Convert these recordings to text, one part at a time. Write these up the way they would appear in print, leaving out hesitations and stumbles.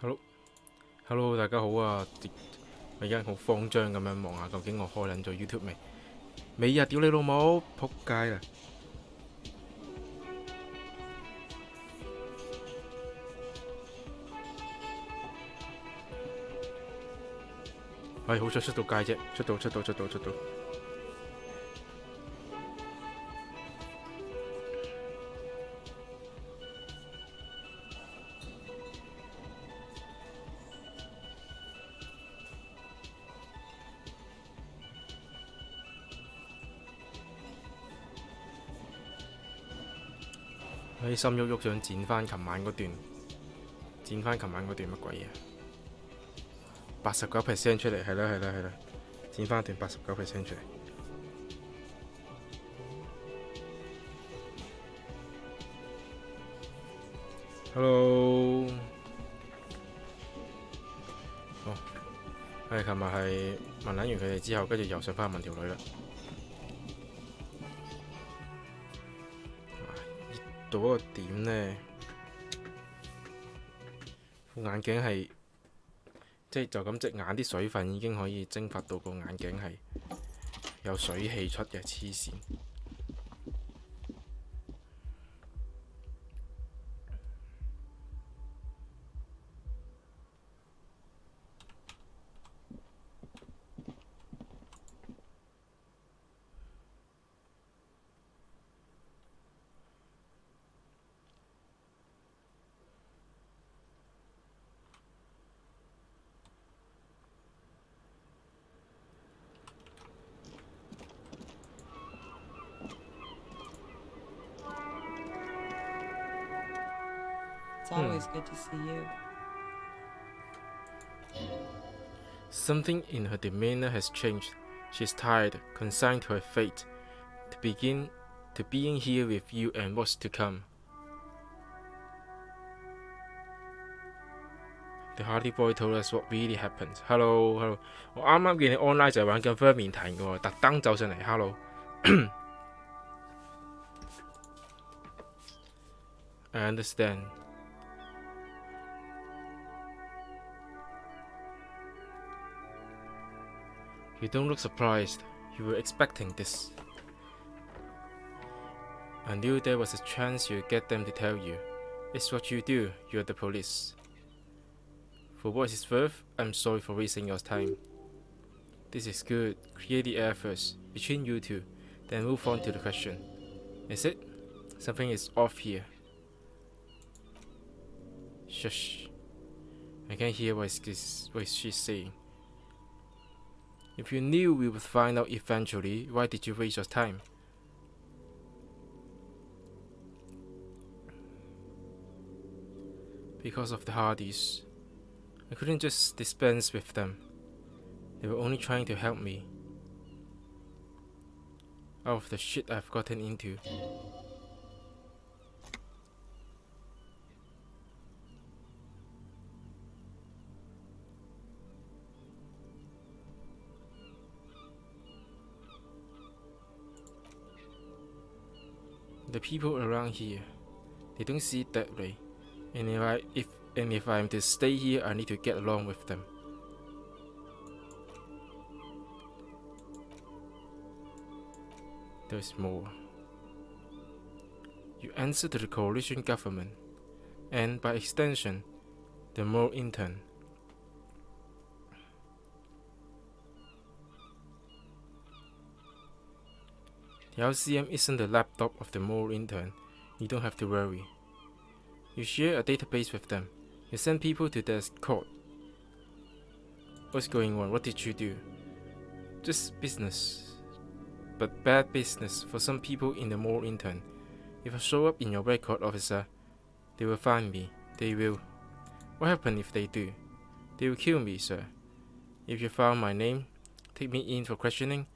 Hello， 大家好啊！我而家好慌張咁樣望下，究竟我開撚咗 YouTube 未？未啊！屌你老母，仆街啦！好彩出到街啫，出到。心喐喐想剪翻琴晚嗰段，乜鬼嘢？89% 出嚟，係啦，剪翻段89% 出嚟。Hello， 琴日係問撚完佢哋之後，跟住又上翻去問條女啦。到嗰個點呢，副眼鏡係即係就咁隻眼啲水分已經可以蒸發到個眼鏡係有水氣出嘅，黐線。It's always good to see you. Something in her demeanor has changed. She's tired, consigned to her fate, to being here with you and what's to come. The Hardy Boy told us what really happened. Hello， 我啱啱見你 online 就係玩緊 first 面談嘅喎，特登走上嚟。Hello， I understand. You don't look surprised. You were expecting this. I knew there was a chance you'd get them to tell you. It's what you do. You're the police. For what it's worth, I'm sorry for wasting your time. This is good. Clear the air first, between you two, then move on to the question. Is it? Something is off here. Shush. I can't hear what she's saying. If you knew we would find out eventually, why did you waste your time? Because of the Hardys. I couldn't just dispense with them. They were only trying to help me out of the shit I've gotten into. The people around here, they don't see it that way. And if I'm to stay here, I need to get along with them. There's more. You answer to the coalition government, and by extension, the mole intern. The LCM isn't the laptop of the mole intern. You don't have to worry. You share a database with them. You send people to their court. What's going on? What did you do? Just business. But bad business for some people in the mole intern. If I show up in your record, officer, they will find me. They will. What happens if they do? They will kill me, sir. If you found my name, take me in for questioning,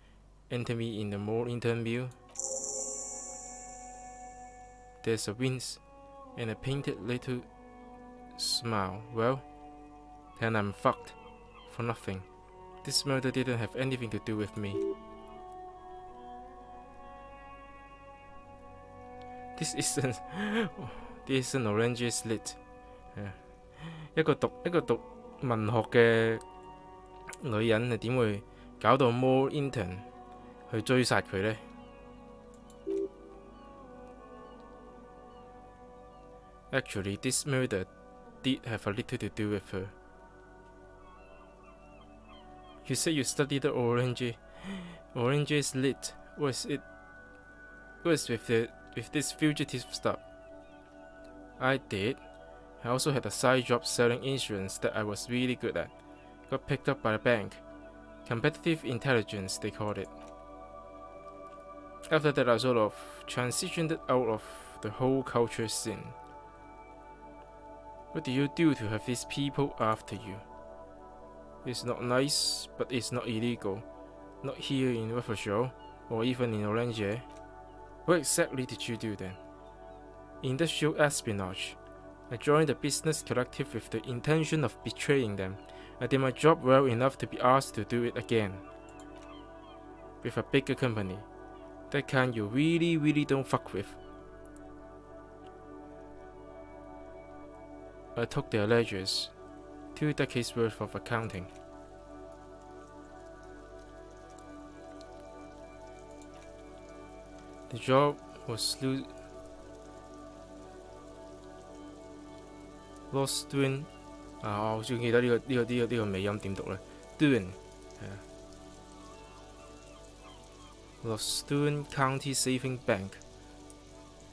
enter me in the mole intern view. There's a wince and a painted little smile. Well, then I'm fucked. For nothing. This murder didn't have anything to do with me. This isn't orange slit. 一個讀文學嘅女人係點會搞到 mall intern 去追殺佢呢？ Actually, this murder did have a little to do with her. You said you studied the orange. Orange is lit. Was with this fugitive stuff? I did. I also had a side job selling insurance that I was really good at. Got picked up by the bank. Competitive intelligence, they called it. After that, I sort of transitioned out of the whole culture scene. What do you do to have these people after you? It's not nice, but it's not illegal. Not here in Waffle or even in Orange. What exactly did you do then? Industrial espionage. I joined a business collective with the intention of betraying them. I did my job well enough to be asked to do it again. With a bigger company. That kind you really don't fuck with. I took their ledgers. 2 decades worth of accounting. The job was lost doing 我好似記得呢個尾音點讀咧 doing 係啊 Lost Doing County Saving Bank.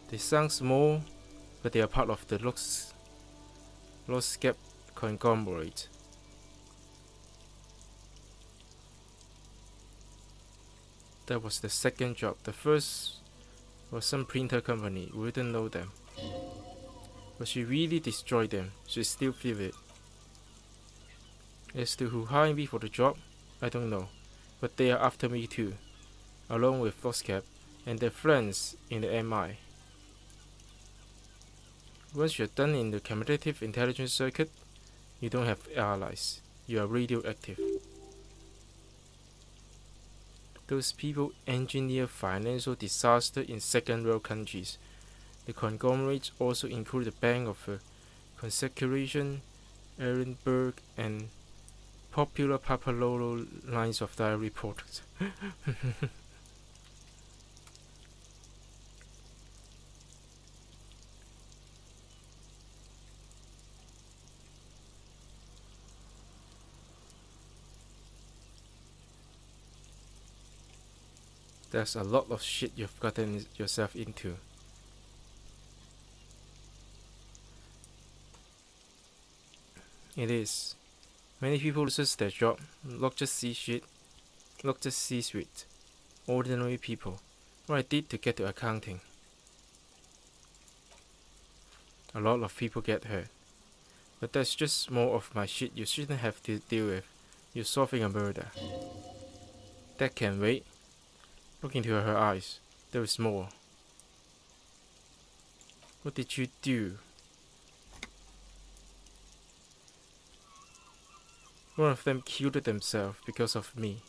They sound small, but they are part of the Lost Gap conglomerate. That was the second job. The first was some printer company. We didn't know them. But she really destroyed them. She's still vivid. As to who hired me for the job, I don't know. But they are after me too, along with Lost Gap and their friends in the MI. Once you're done in the competitive intelligence circuit, you don't have allies. You are radioactive. Those people engineer financial disaster in second world countries. The conglomerates also include the Bank of Consecration, Ehrenberg, and popular Papalolo lines of diary products. There's a lot of shit you've gotten yourself into. It is. Many people lose their job, not just C-suite. Ordinary people. What I did to get to accounting. A lot of people get hurt. But that's just more of my shit you shouldn't have to deal with. You're solving a murder. That can wait. Look into her eyes. There is more. What did you do? One of them killed themselves because of me.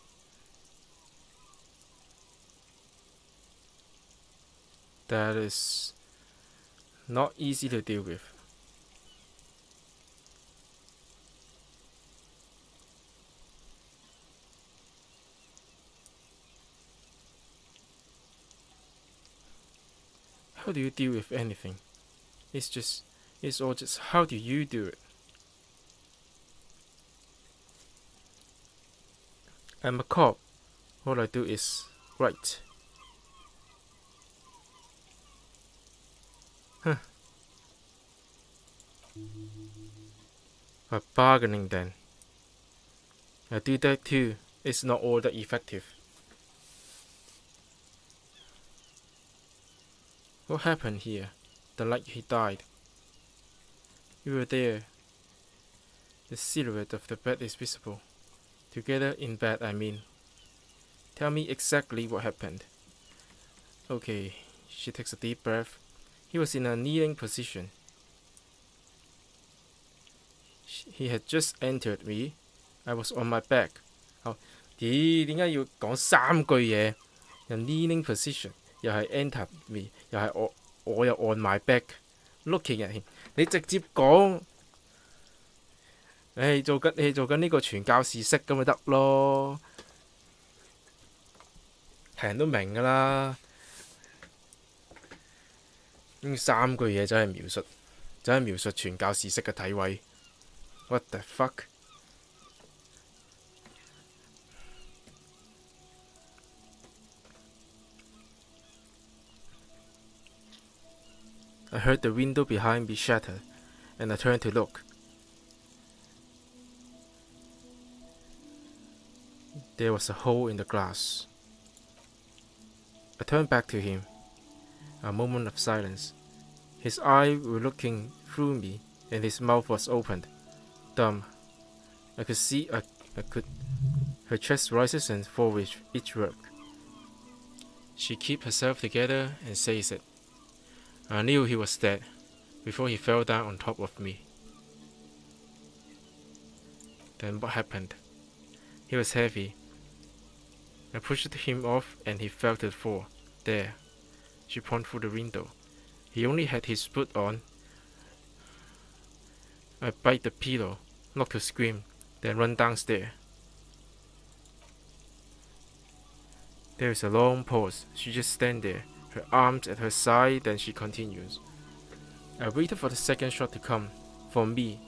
That is not easy to deal with. How do you deal with anything? It's all just how do you do it? I'm a cop. All I do is write. Huh. But bargaining then. I do that too. It's not all that effective. What happened here? The night he died. You were there. The silhouette of the bed is visible. Together in bed, I mean. Tell me exactly what happened. Okay, she takes a deep breath. He was in a kneeling position. He had just entered me. I was on my back. 好，點解要講3句嘢？人 kneeling position 又係 enter me， 又係我又 on my back，looking at him。你直接講做緊呢個傳教士式咁咪得咯，係人都明㗎啦。用3句嘢真係描述傳教士式嘅體位。What the fuck？ I heard the window behind me shatter, and I turned to look. There was a hole in the glass. I turned back to him. A moment of silence. His eyes were looking through me, and his mouth was opened. Dumb. I could see. I could. Her chest rises and falls with each word. She keeps herself together and says it. I knew he was dead before he fell down on top of me. Then what happened? He was heavy. I pushed him off and he fell to the floor. There. She pointed through the window. He only had his boot on. I bite the pillow, not to scream, then run downstairs. There is a long pause. She just stands there, her arms at her side, then she continues. I waited for the second shot to come. For me,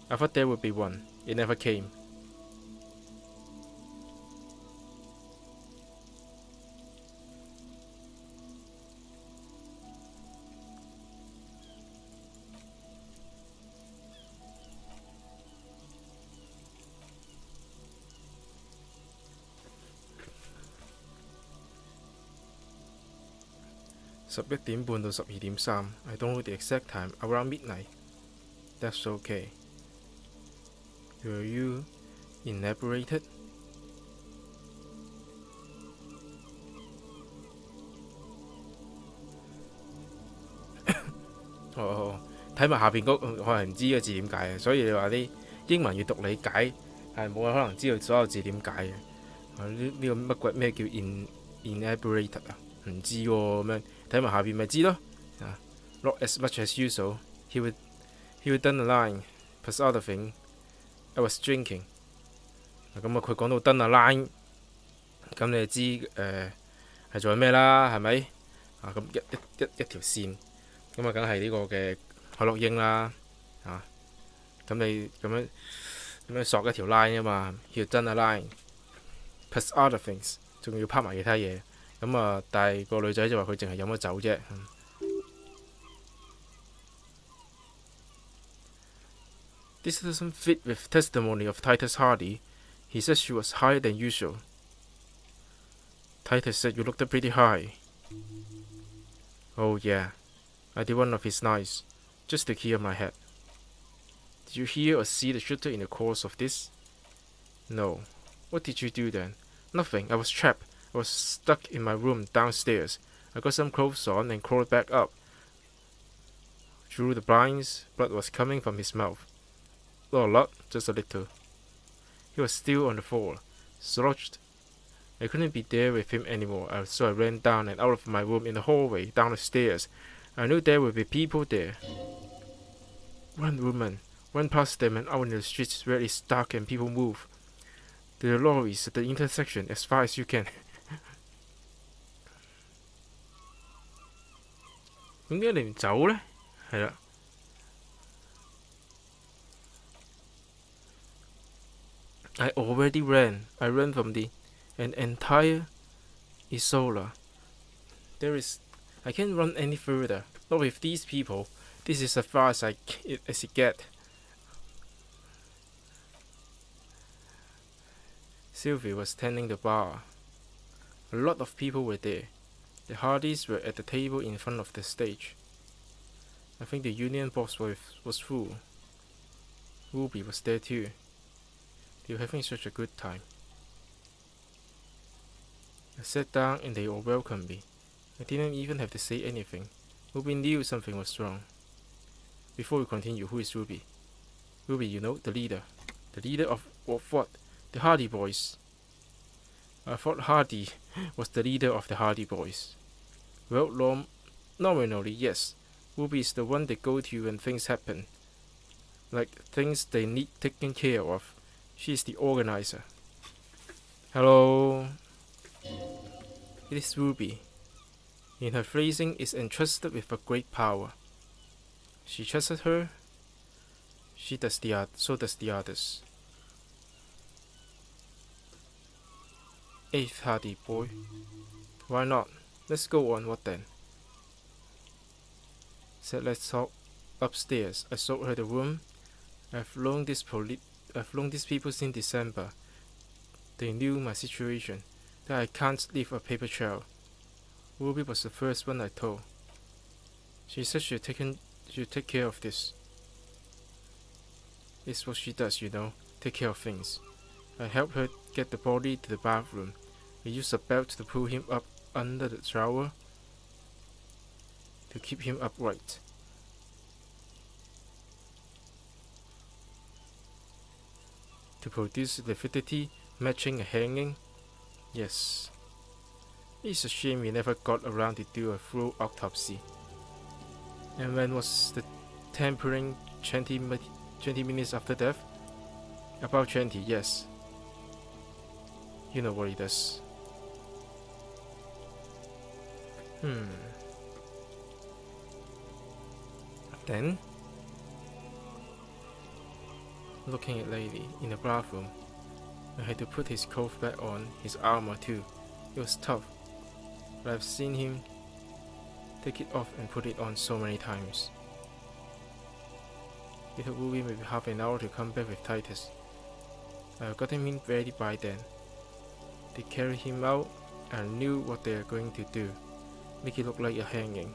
I thought there would be one. It never came. $11:30 到12:3 I don't know the exact time. Around midnight. That's okay. Were you inebriated? 睇埋下邊嗰可能唔知個字點解嘅，所以你話啲英文閱讀理解係冇可能知道所有字點解嘅。呢個乜鬼咩叫 inebriated 啊？唔知喎咁樣。睇埋下邊咪知咯。Not as much as usual. He would down the line. Plus other thing, I was drinking. 咁佢講到 down the line， 咁你就知係做緊咩啦，係咪？咁一條線，咁梗係呢個嘅海洛英啦。咁你咁樣索一條 line 啊嘛，要 down the line。Plus other things， 仲要拍埋其他嘢。但係個女仔就話佢淨係飲咗酒啫。This doesn't fit with testimony of Titus Hardy. He said she was higher than usual. Titus said you looked pretty high. Oh yeah, I did one of his nights, just to clear my head. Did you hear or see the shooter in the course of this? No. What did you do then? Nothing. I was trapped. I was stuck in my room downstairs. I got some clothes on and crawled back up. Through the blinds, blood was coming from his mouth. Not a lot, just a little. He was still on the floor, slouched. I couldn't be there with him anymore, so I ran down and out of my room in the hallway, down the stairs. I knew there would be people there. One woman. Run past them and out in the streets where it's dark and people move. To the lorries at the intersection as far as you can. 點解你唔走呢？係啦。I already ran. I ran from an entire Isola. I can't run any further. Not with these people. This is as far as it get. Sylvie was tending the bar. A lot of people were there. The Hardys were at the table in front of the stage. I think the union box was full. Ruby was there too. They were having such a good time. I sat down and they all welcomed me. I didn't even have to say anything. Ruby knew something was wrong. Before we continue, who is Ruby? Ruby, you know, the leader. The leader of what? The Hardy Boys. I thought Hardy was the leader of the Hardy Boys. Well, nominally, yes. Ruby is the one they go to when things happen. like things they need taken care of. She is the organizer. Hello. It is Ruby. In her phrasing is entrusted with a great power. She trusted her. So does the others. 8th hardy boy. Why not? Let's go on. What then? Said let's talk upstairs. I showed her the room. I've loaned these people since December. They knew my situation, that I can't leave a paper trail. Ruby was the first one I told. She said she'd take care of this. It's what she does, you know, take care of things. I helped her get the body to the bathroom. We used a belt to pull him up under the shower to keep him upright. To produce lividity matching a hanging. Yes. It's a shame we never got around to do a full autopsy. And when was the tampering? 20 minutes after death? About 20, yes. You know what he does. Then, looking at Lady in the bathroom, I had to put his coat back on, his armor too. It was tough, but I've seen him take it off and put it on so many times. It took Ruby maybe half an hour to come back with Titus. I've gotten him ready by then. They carried him out and I knew what they were going to do. Make it look like a hanging.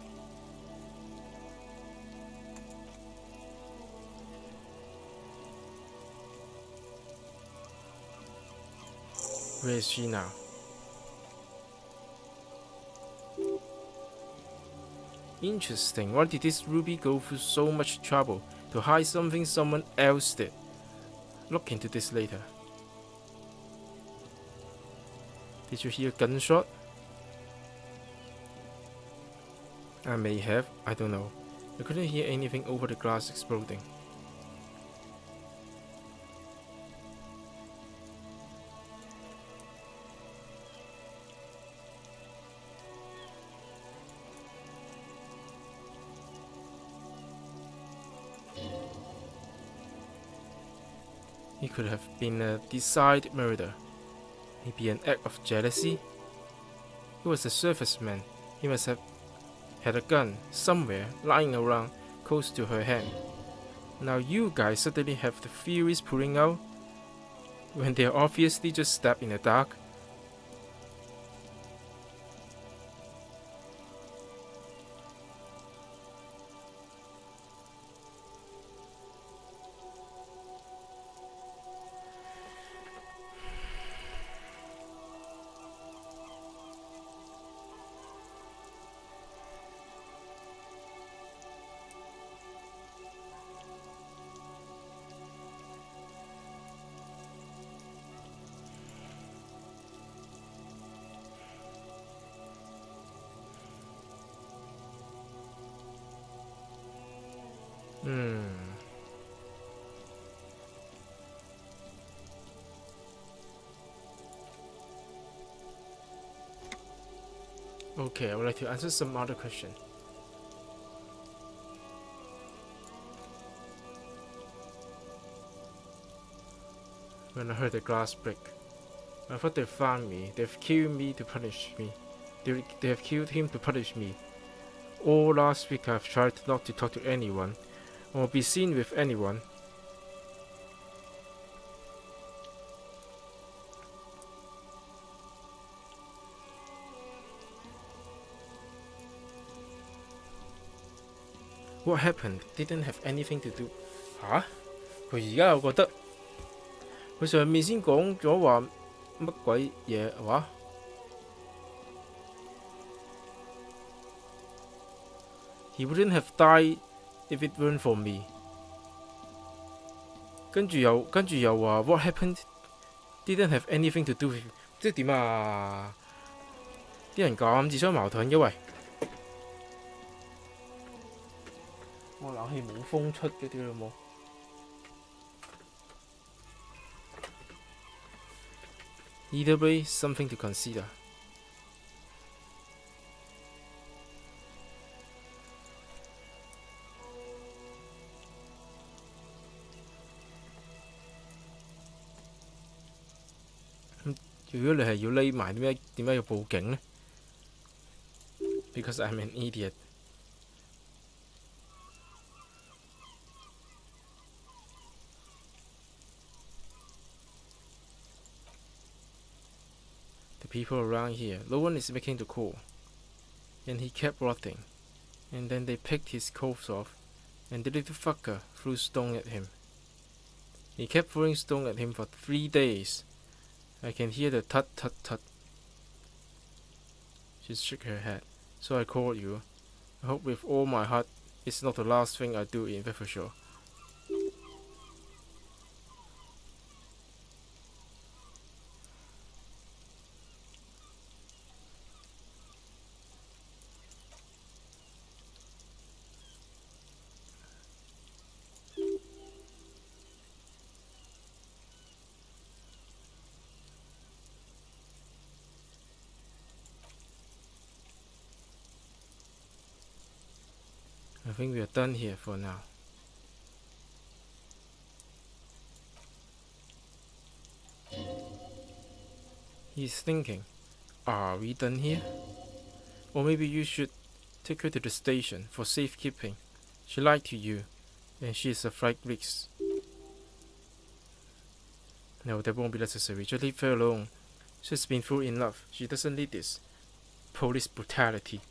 Where is she now? Interesting. Why did this Ruby go through so much trouble to hide something someone else did? Look into this later. Did you hear a gunshot? I may have. I don't know. I couldn't hear anything over the glass exploding. It could have been a decided murder. Maybe an act of jealousy? He was a surface man. He must have had a gun somewhere lying around close to her hand. Now you guys suddenly have the theories pulling out when they are obviously just stabbed in the dark. Okay, I would like to answer some other question. When I heard the glass break, I thought they found me. They've killed me to punish me. They have killed him to punish me. All last week I've tried not to talk to anyone or be seen with anyone. What happened didn't have anything to do. 吓？佢而家又覺得佢上面先講咗話乜鬼嘢話？ He wouldn't have died if it weren't for me. 跟住又話 What happened didn't have anything to do with， 即係點啊？啲人咁自相矛盾嘅喂！我冷氣冇風出嘅屌老母！ Either way, something to consider.如果你係要匿埋，點解要報警呢？ Because I'm an idiot. The people around here, no one is making the call. And he kept rotting. And then they picked his clothes off, and the little fucker threw stone at him. He kept throwing stone at him for 3 days. I can hear the tut tut tut. She shook her head. So I called you. I hope with all my heart it's not the last thing I do in Bedfordshire. I think we are done here for now. He's thinking, are we done here? Or maybe you should take her to the station for safekeeping. She lied to you, and she is a flight risk. No, that won't be necessary. Just leave her alone. She's been through enough. She doesn't need this police brutality.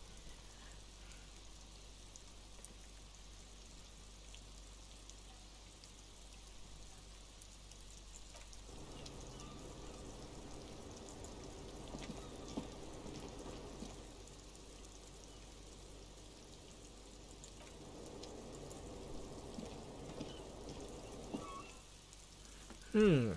Hmm.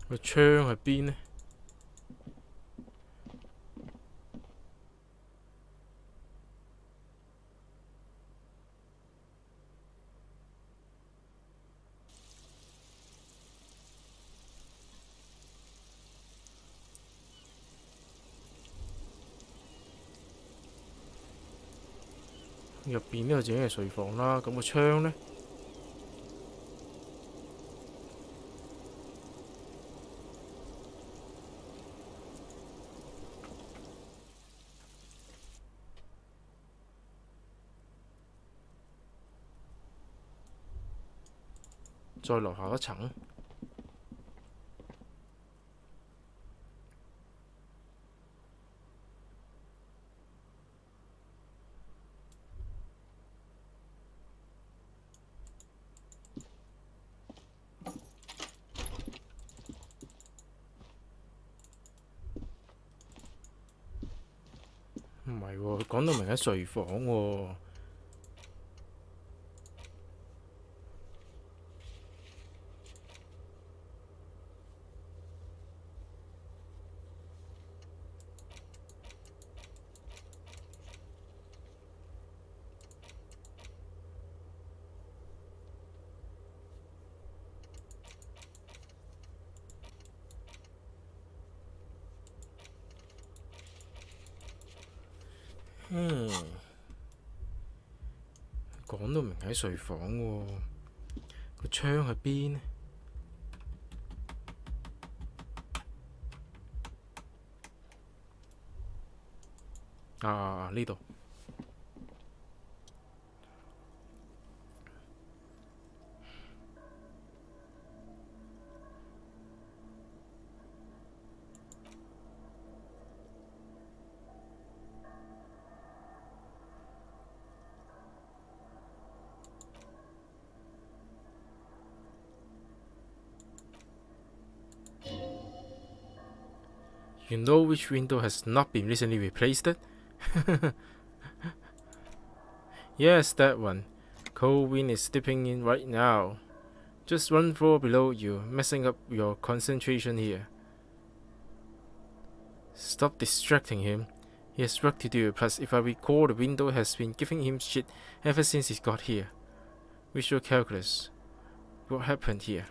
Cái窗喺邊呢？入邊呢個就已經係睡房啦，咁個窗呢？再樓下一層。唔係喎，講到明喺睡房喎。講到明喺睡房喎，個窗喺邊呢？呢度。You know which window has not been recently replaced? Yes, that one. Cold wind is stepping in right now. Just 1 floor below you, messing up your concentration here. Stop distracting him. He has work to do, plus if I recall, the window has been giving him shit ever since he got here. Visual calculus. What happened here?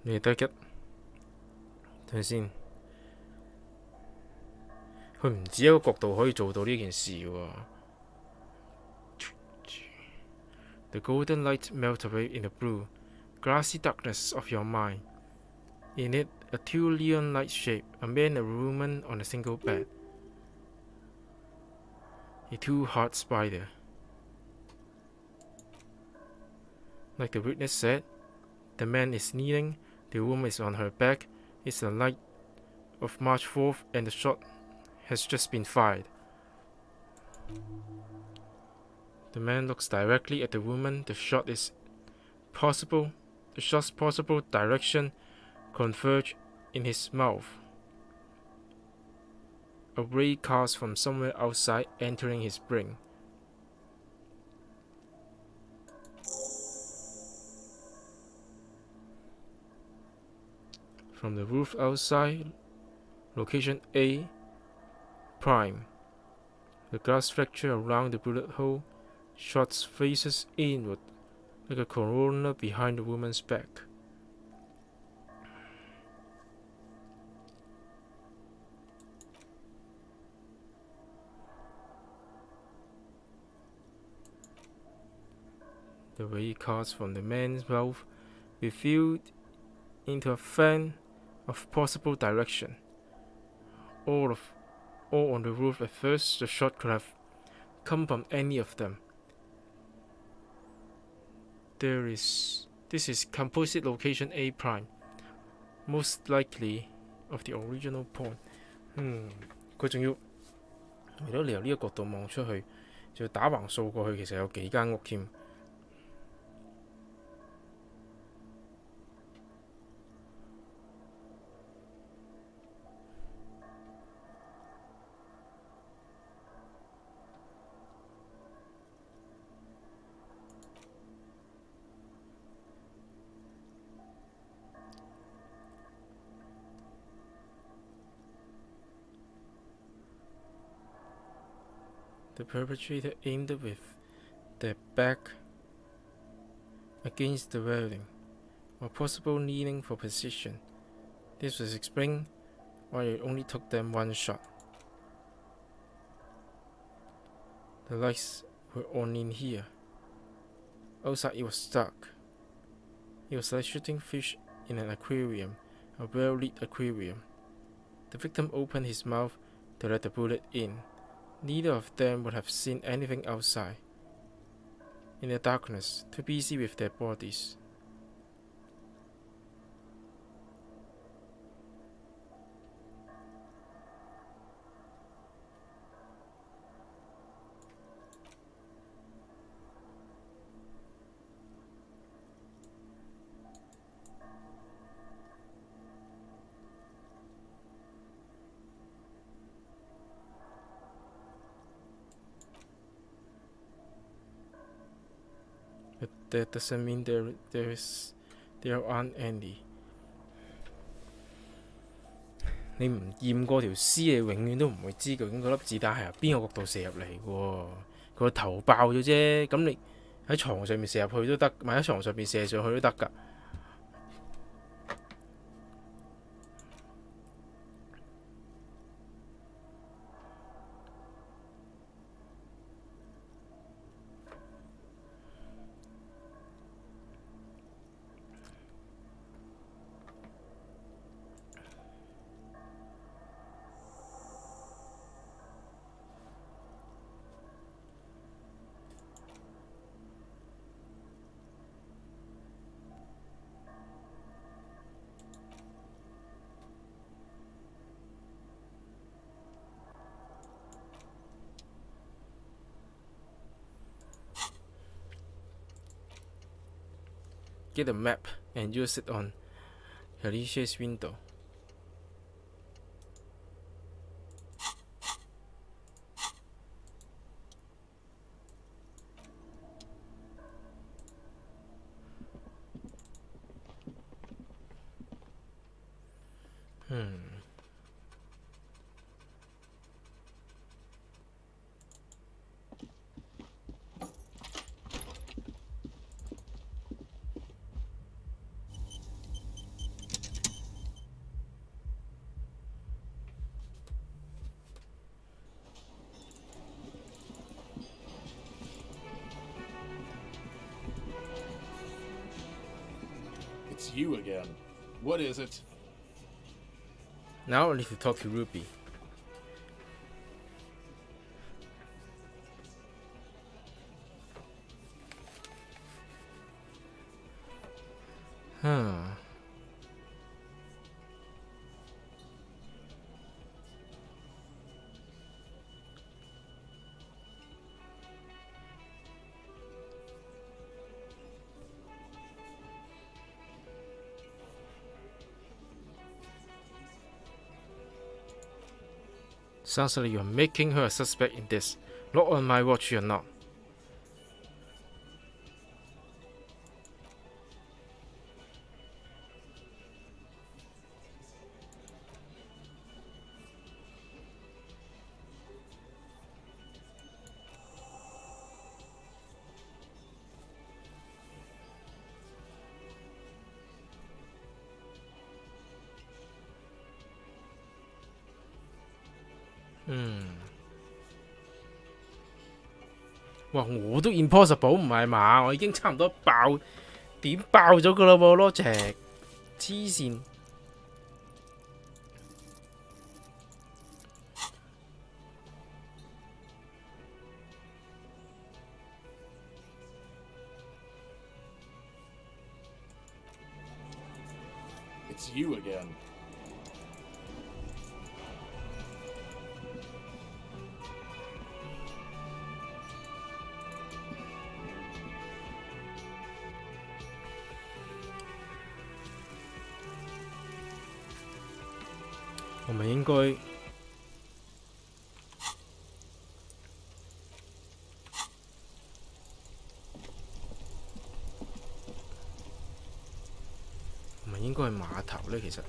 你得一，睇下先。佢唔止一個角度可以做到呢件事喎。The golden light melts away in the blue, glassy darkness of your mind. In it, a two leon-like shape, a man and a woman on a single bed. A two-heart spider. Like the witness said, the man is kneeling, the woman is on her back. It's the night of March 4th and the shot has just been fired. The man looks directly at the woman. The shot's possible direction converge in his mouth. A ray cast from somewhere outside, entering his brain. From the roof outside, location A prime. The glass fracture around the bullet hole. Shots faces inward, like a corona behind the woman's back. The ray cast from the man's mouth revealed into a fan of possible direction. All on the roof. At first, the shot could have come from any of them. This is composite location A prime, most likely of the original point. 佢仲要為咗你由呢個角度望出去，仲要打橫掃過去，其實有幾間屋添。The perpetrator aimed with their back against the railing, or possible kneeling for precision. This was explained why it only took them one shot. The lights were on in here. Outside it was dark. It was like shooting fish in an aquarium, a well-lit aquarium. The victim opened his mouth to let the bullet in. Neither of them would have seen anything outside. In the darkness, too busy with their bodies. But that doesn't mean there aren't any. 你唔驗過條屍，你永遠都唔會知究竟嗰粒子彈係由邊個角度射入嚟嘅喎。佢個頭爆咗啫，咁你喺床上面射入去都得，咪喺床上面射上去都得㗎。get a map and use it on Alicia's window. It's you again. What is it? Now I need to talk to Ruby. Huh. Sounds like you're making her a suspect in this. Not on my watch, you're not.哇！我都 impossible 唔係嘛？我已經差唔多點爆咗噶啦喎，logic 黐線。It's you again.我咪應該去碼頭呢？其實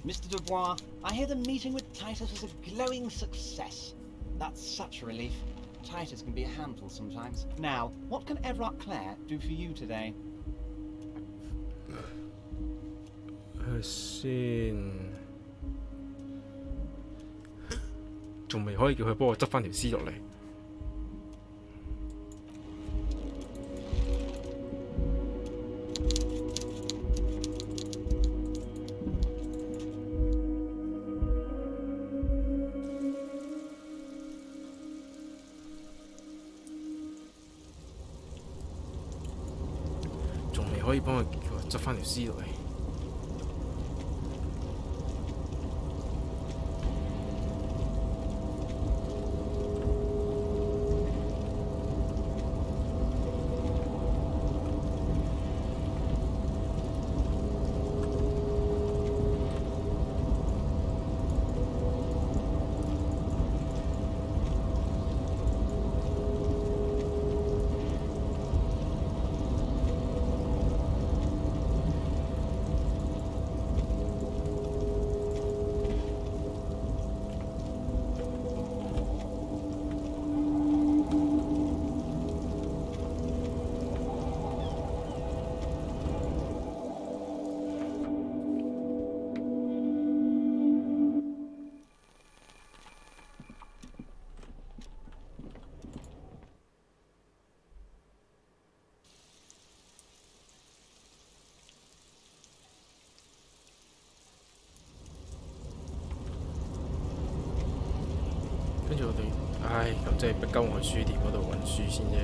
Mr. Dubois, I hear the meeting with Titus was a glowing success. That's such a relief. Titus can be a handful sometimes. Now, what can Everard Clare do for you today? 睇先，仲未可以叫佢幫我執翻條屍落嚟。可以幫佢叫我執翻條屍落嚟。跟住我哋，唉，咁即係逼鳩我去書店嗰度揾書先啫。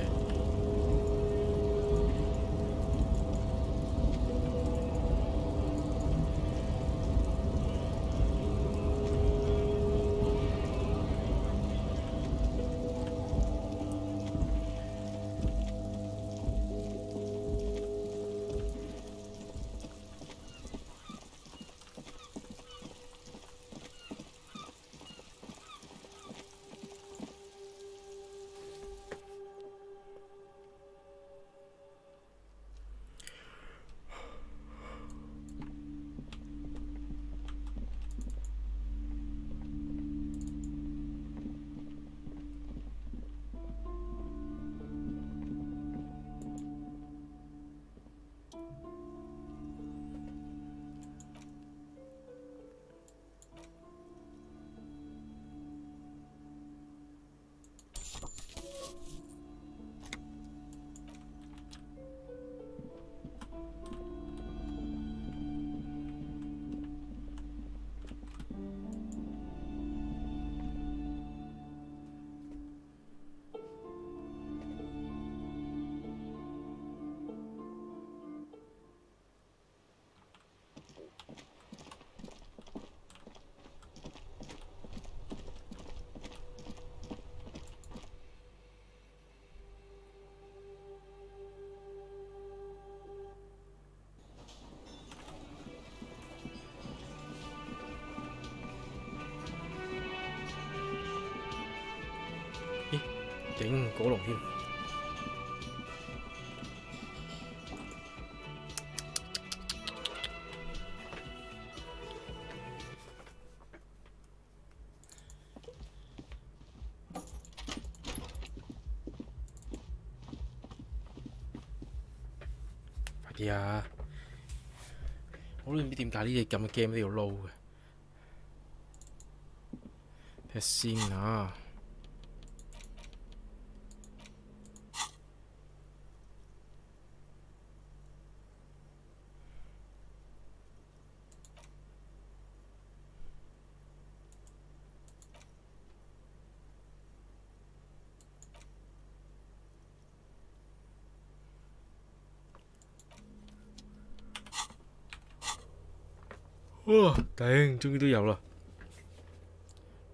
頂果龍添。快啲啊！我都唔知點解呢隻咁嘅 game 都要撈嘅。睇下先啊！哇！頂，終於都有啦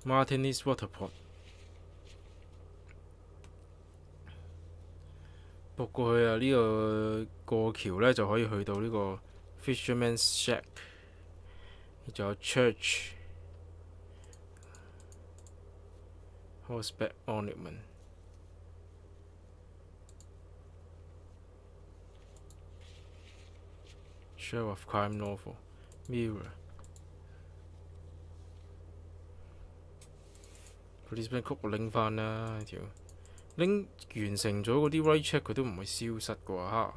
！Martinez Waterport。駁過去啊！呢個過橋呢，就可以去到呢個 Fisherman's Shack， 仲有 Church Horseback Ornament。Share of Crime Novel Mirror Policeman Code 我拎翻啦條，拎完成咗嗰啲 right check 佢都唔會消失嘅喎嚇。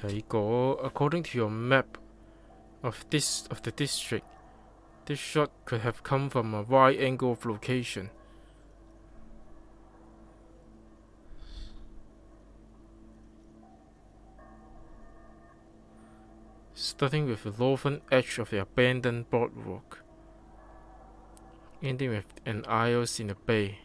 睇過 ，according to your map of the district, this shot could have come from a wide angle of location. Starting with the northern edge of the abandoned boardwalk, ending with an isles in the bay.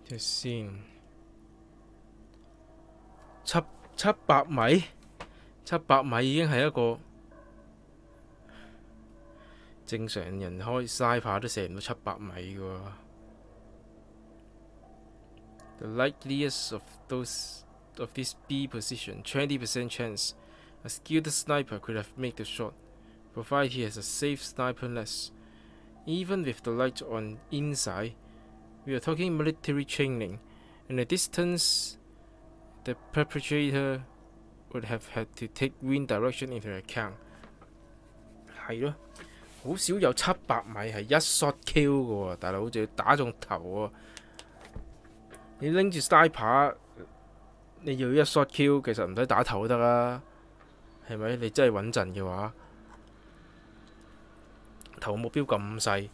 睇先，700米，700米已經係一個正常人開sniper都射唔到700米嘅喎。The likeliest of this B position, 20% chance. A skilled sniper could have made the shot, provided he has a safe sniper nest. Even with the light on inside, we are talking military training, and the distance the perpetrator would have had to take wind direction into account. 係咯，好少有700米係一 shot kill 嘅喎，大佬好似要打中頭喎。你拎住 sniper，你要一 shot kill，其實唔使打頭都得啦，係咪？你真係穩陣嘅話，頭目標咁細。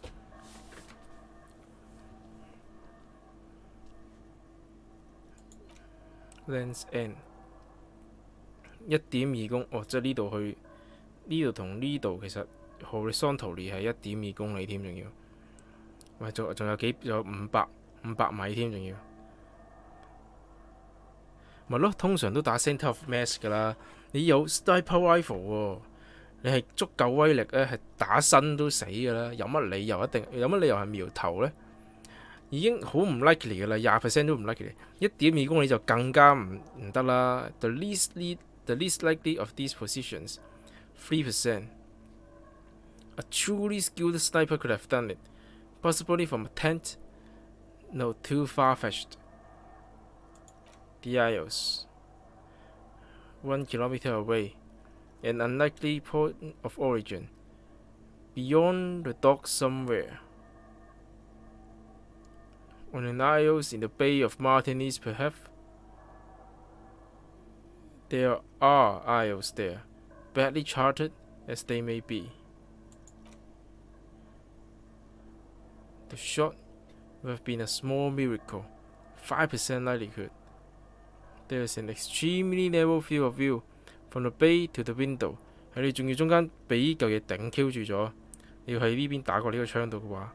Lands End 1.2公，哦，即係呢度去呢度同呢度其實 horizontally 係1.2公里添，仲要，喂，仲有500米添，仲要，咪咯，通常都打 centre of mass 㗎啦。你有 sniper rifle 喎，你係足夠威力咧，係打身都死㗎啦。有乜理由係苗頭咧？已經好唔 likely 㗎啦，20% 都唔 likely。1.2公里就更加唔得啦。The least likely of these positions, 3%. A truly skilled sniper could have done it, possibly from a tent. No, too far-fetched. The Isles, 1 kilometer away, an unlikely point of origin, beyond the docks somewhere. On an isles in the Bay of Martinis, perhaps. There are isles there, badly charted as they may be. The shot would have been a small miracle, 5% likelihood. There is an extremely narrow field of view from the bay to the window. 係你仲要中間俾嚿嘢頂 Q 住咗，你要喺呢邊打過呢個窗度嘅話。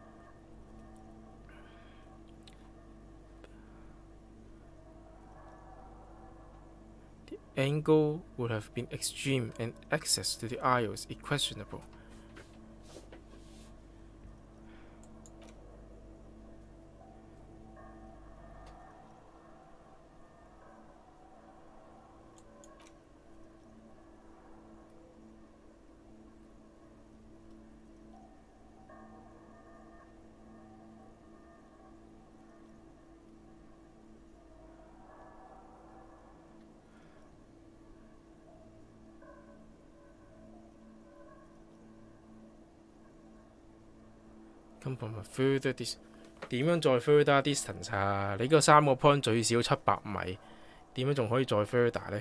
Angle would have been extreme and access to the isles questionable. 咁同埋 further distance 點樣再 further distance 啊？你嗰3個 point 最少700米，點樣仲可以再 further 呢？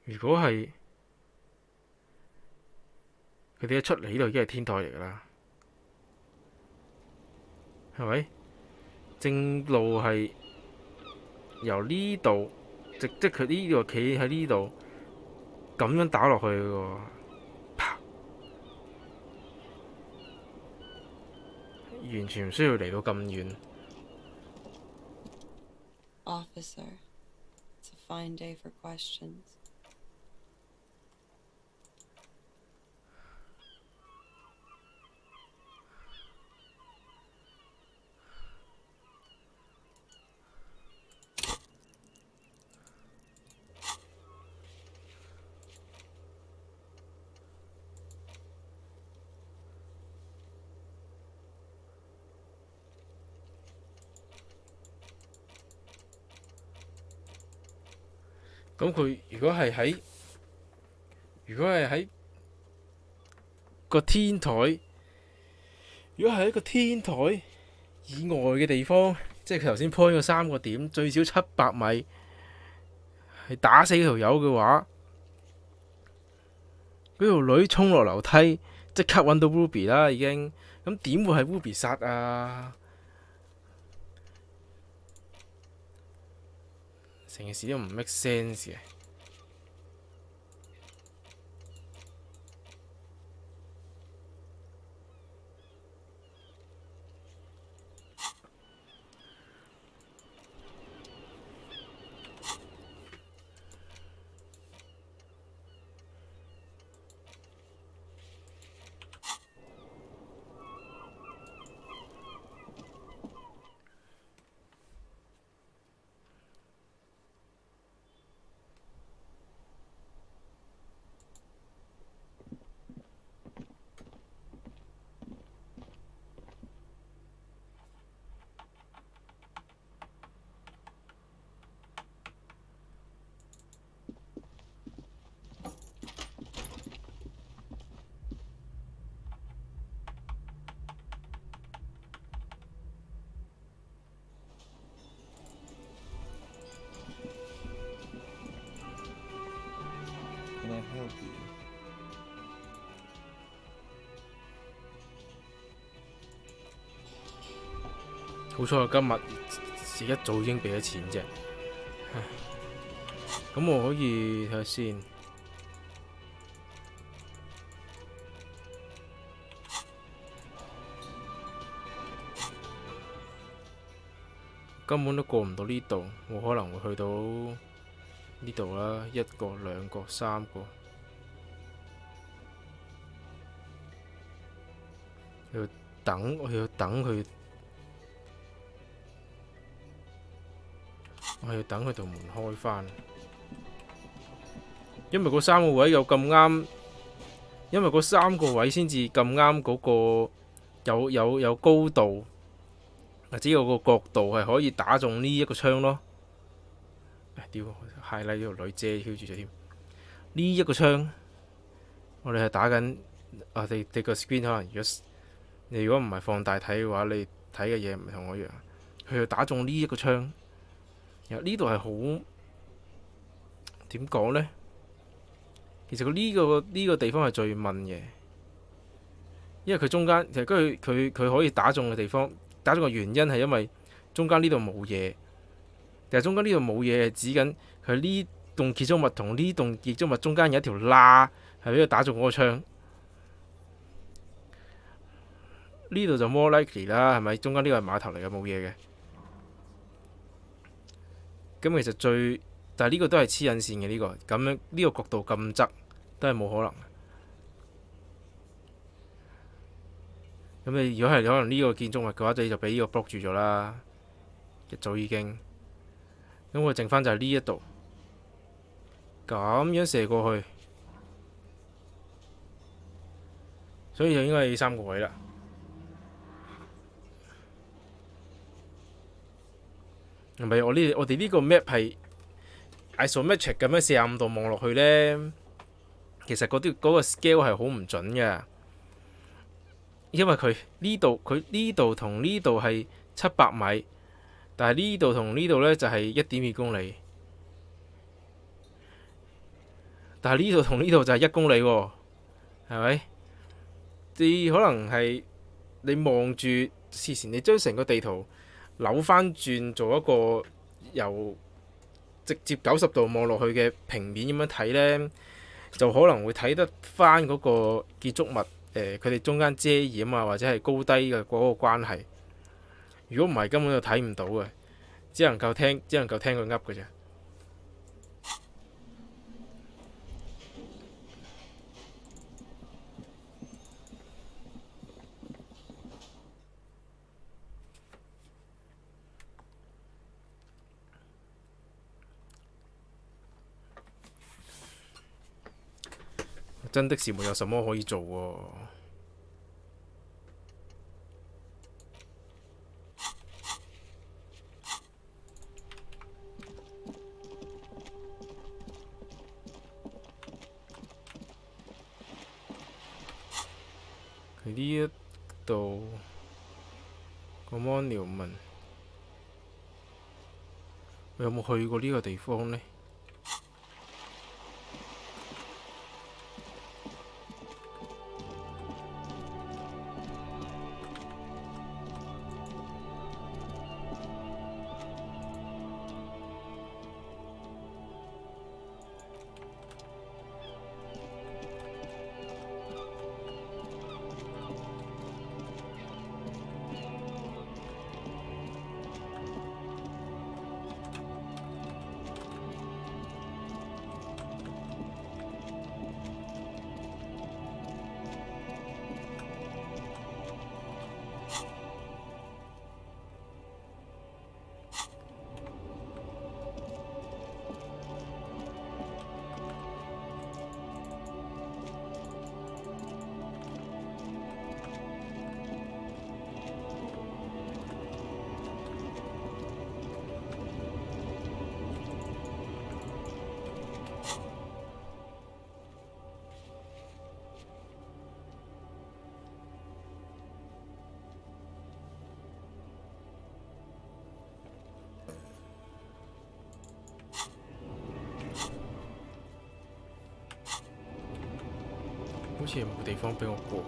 如果係佢哋一出嚟呢度已經係天台嚟㗎啦，係咪？正路係由呢度，即佢呢度企喺呢度，咁樣打落去嘅喎，啪！完全唔需要嚟到咁遠。Officer, it's fine day for questions. 咁佢如果係喺個天台，如果係一個天台以外嘅地方，即係佢頭先 point 嗰3個點，最少700米，係打死條友嘅話，嗰條女衝落樓梯，即刻揾到 Ruby 啦已經。咁點會係 Ruby 殺啊？成件事都唔 make sense 嘅。Can I help you? 好彩我今日一早已經俾咗錢啫。咁我可以睇下先。根本都過唔到呢度，我可能會去到呢度啦，1個、2個、3個。我要等佢。我要等佢道門開返，因為嗰3個位有咁啱，因為嗰3個位先至咁啱嗰個有高度，或者有個角度係可以打中呢一個槍咯。屌，highlight 呢條女遮住咗添。呢一個槍，我哋係打緊你個 screen 可能如果唔係放大睇嘅話，你睇嘅嘢唔同我一樣。佢要打中呢一個槍。呢度係好點講呢？其實佢呢個地方係最問嘅，因為佢中間其實佢可以打中嘅地方，打中嘅原因係因為中間呢度冇嘢。但係中間呢度冇嘢係指緊佢呢棟建築物同呢棟建築物中間有一條罅，係俾佢打中嗰個槍。呢度就 more likely 啦，係咪？中間呢個係碼頭嚟嘅，冇嘢嘅。咁其實但係呢個都係黐引線嘅呢個，咁樣呢個角度咁側都係冇可能。咁你如果係可能呢個建築物嘅話，你就俾呢個 block 住咗啦，一早已經。咁我剩翻就係呢一度，咁樣射過去，所以就應該係3個位啦。唔係我哋呢個 map 係 isometric 咁樣45度望落去呢，其實嗰個 scale 係好唔準嘅，因為佢呢度同呢度係700米，但係呢度同呢度呢就係1.2公里，但係呢度同呢度就係1公里喎，係咪？你可能係你望住事前，你將成個地圖扭翻轉做一個由直接90度望落去嘅平面咁樣睇呢，就可能會睇得翻嗰個建築物佢哋中間遮掩啊，或者係高低嘅嗰個關係。如果唔係，根本就睇唔到嘅，只能夠聽佢噏嘅啫。真的是沒有什麼可以做喎。佢呢一度個 Mon 問我有冇去過呢個地方呢？好似冇地方俾我過。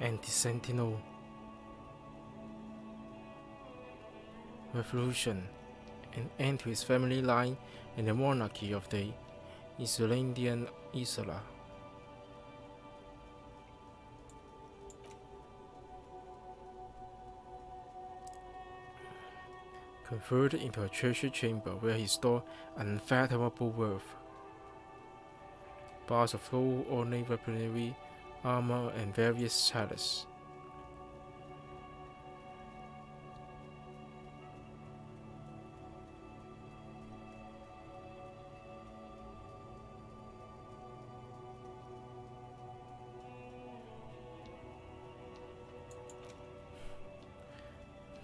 Anti-Sentinel Revolution, an end to his family line and the monarchy of the Icelandic Isla. Converted into a treasure chamber where he stored unfathomable wealth. Bars of gold, ornate weaponry, armor, and various chalices.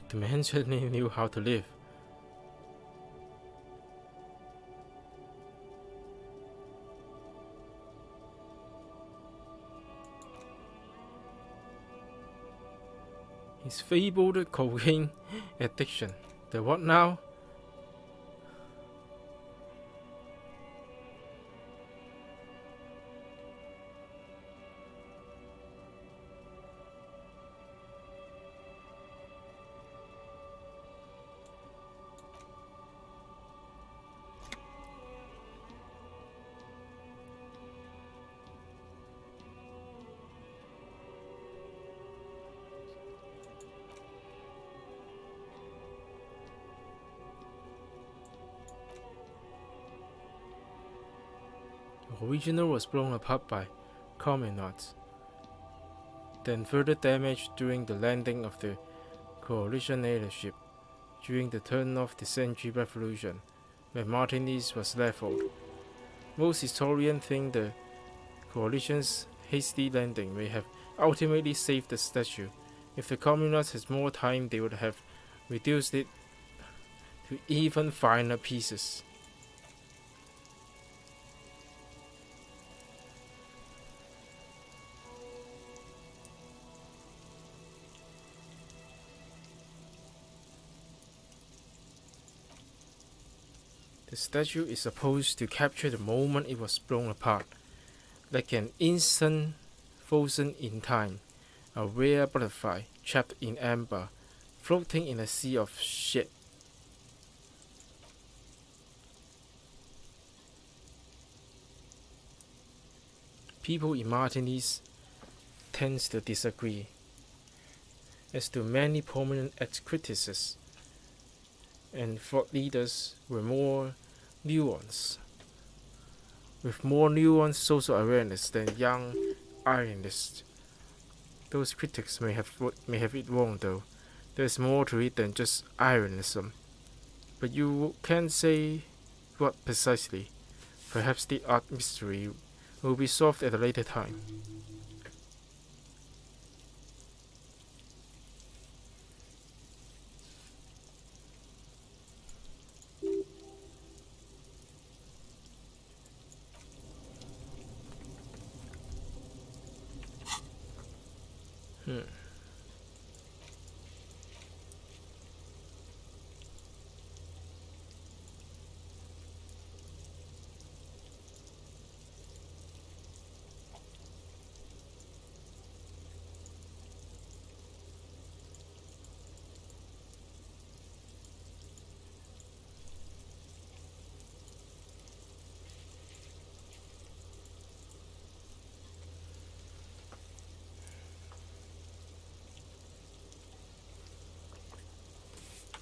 The man certainly knew how to live. His fabled cocaine addiction. The what now? The original was blown apart by communards, then further damaged during the landing of the coalition airship during the turn of the century revolution, when Martinez was leveled. Most historians think the coalition's hasty landing may have ultimately saved the statue. If the communards had more time, they would have reduced it to even finer pieces. The statue is supposed to capture the moment it was blown apart, like an instant frozen in time, a rare butterfly trapped in amber, floating in a sea of shit. people in Martinez tends to disagree. As do many prominent ex-critics and thought leaders with more nuance social awareness than young ironists. Those critics may have it wrong though. There's more to it than just ironism. But you can't say what precisely. Perhaps the art mystery will be solved at a later time.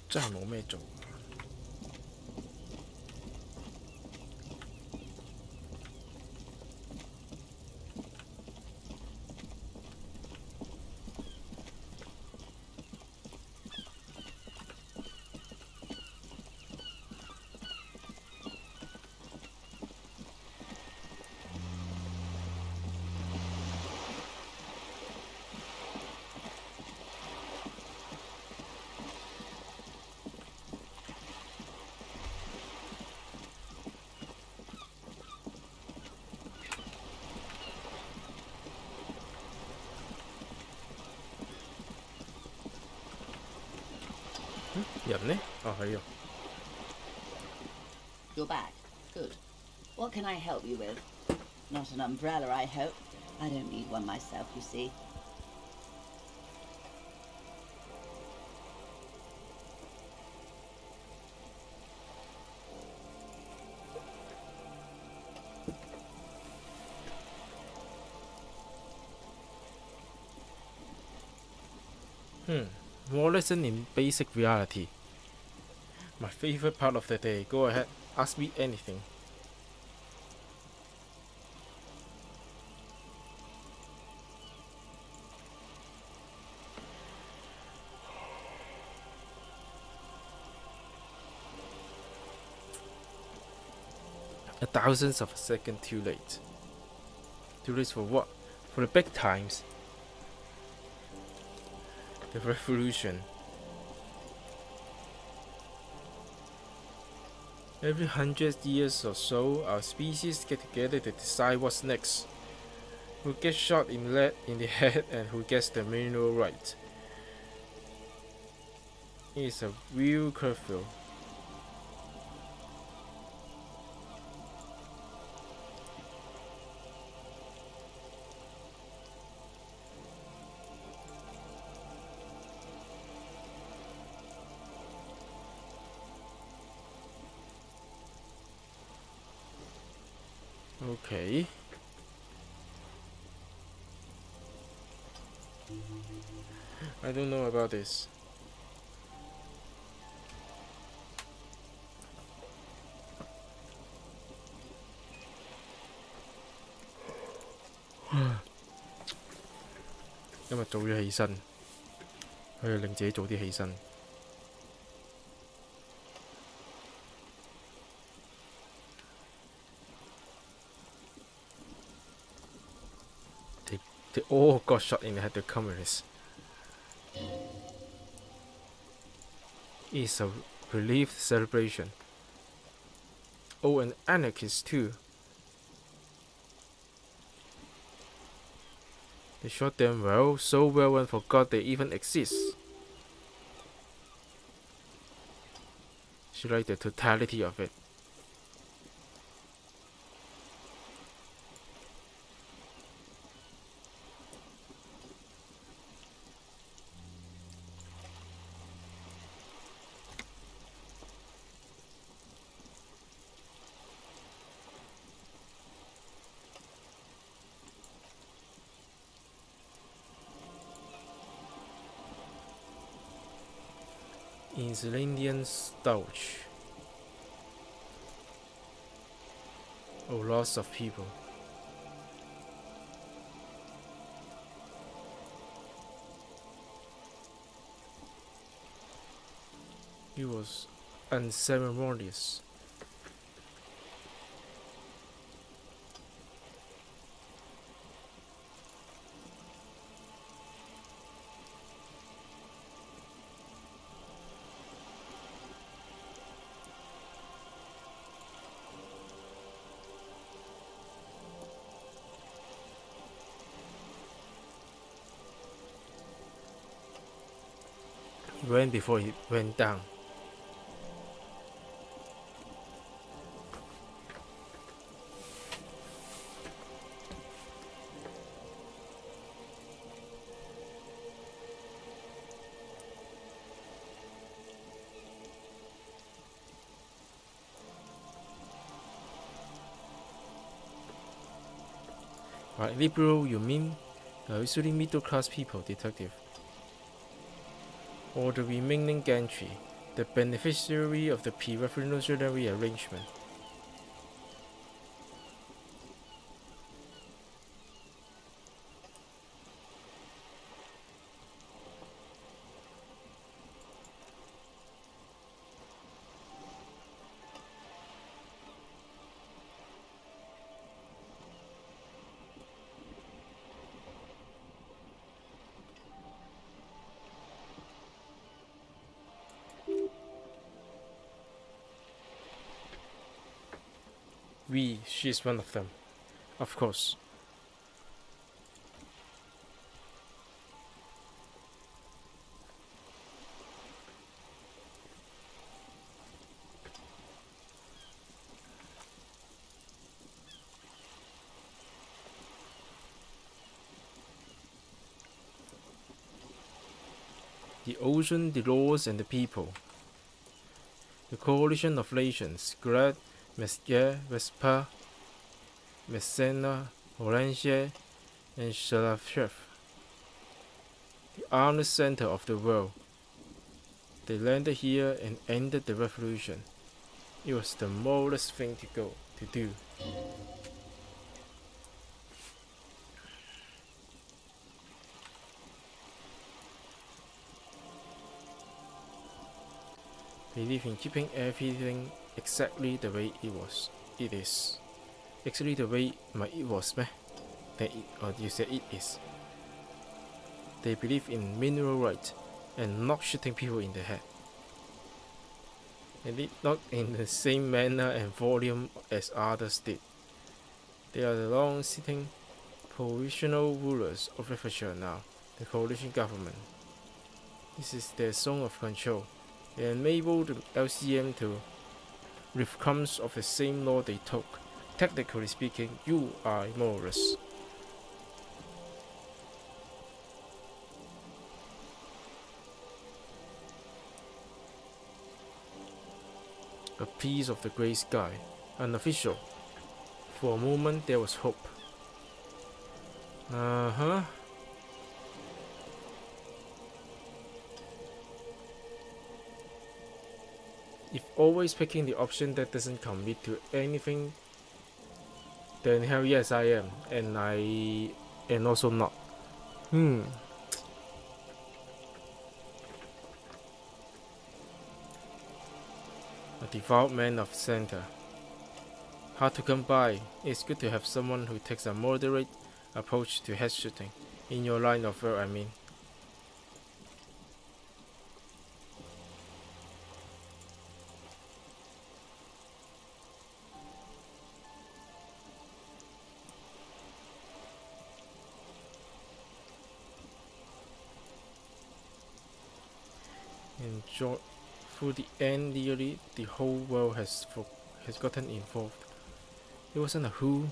真係冇咩做。人呢？哦，係啊。You're back. Good. What can I help you with? Not an umbrella, I hope. I don't need one myself, you see. More lesson in basic reality. My favorite part of the day. Go ahead, ask me anything. A thousandth of a second too late. Too late for what? For the big times. The revolution. Every 100 years or so, our species get together to decide what's next. Who gets shot in the head and who gets the mineral right. It's a real curfew. Okay. I don't know about this.今日早咗起身，佢要令自己早啲起身。They all got shot in the head, the communists. It's a relief celebration. Oh, and anarchists too. They shot them well, so well and forgot they even exist. She liked the totality of it. in Zealandian stouch. Oh, lots of people. He was unceremonious. He ran before he went down. By liberal, you mean usually middle-class people, detective. Or the remaining gentry, the beneficiary of the pre-revolutionary arrangement. She's one of them, of course. The ocean, the laws, and the people. The coalition of nations, Grad, Mesgia, Vespa, Messena, Orange, and Shalafchev. The honest center of the world. They landed here and ended the revolution. It was the moralist thing to do. Believe in keeping everything exactly the way it is. Actually the way it was, meh? Or you say it is. They believe in mineral rights and not shooting people in the head. And it not in the same manner and volume as others did. They are the long-sitting provisional rulers of Refugee now, the coalition government. This is their zone of control. They enable the LCM to with comes of the same law they took. Technically speaking, you are moralist. A piece of the grey sky, unofficial. For a moment there was hope. If always picking the option that doesn't commit to anything, then hell yes I am, and also not. A devout man of center. Hard to come by. It's good to have someone who takes a moderate approach to head shooting. In your line of work, I mean. And through the end, nearly the whole world has gotten involved. It wasn't a who,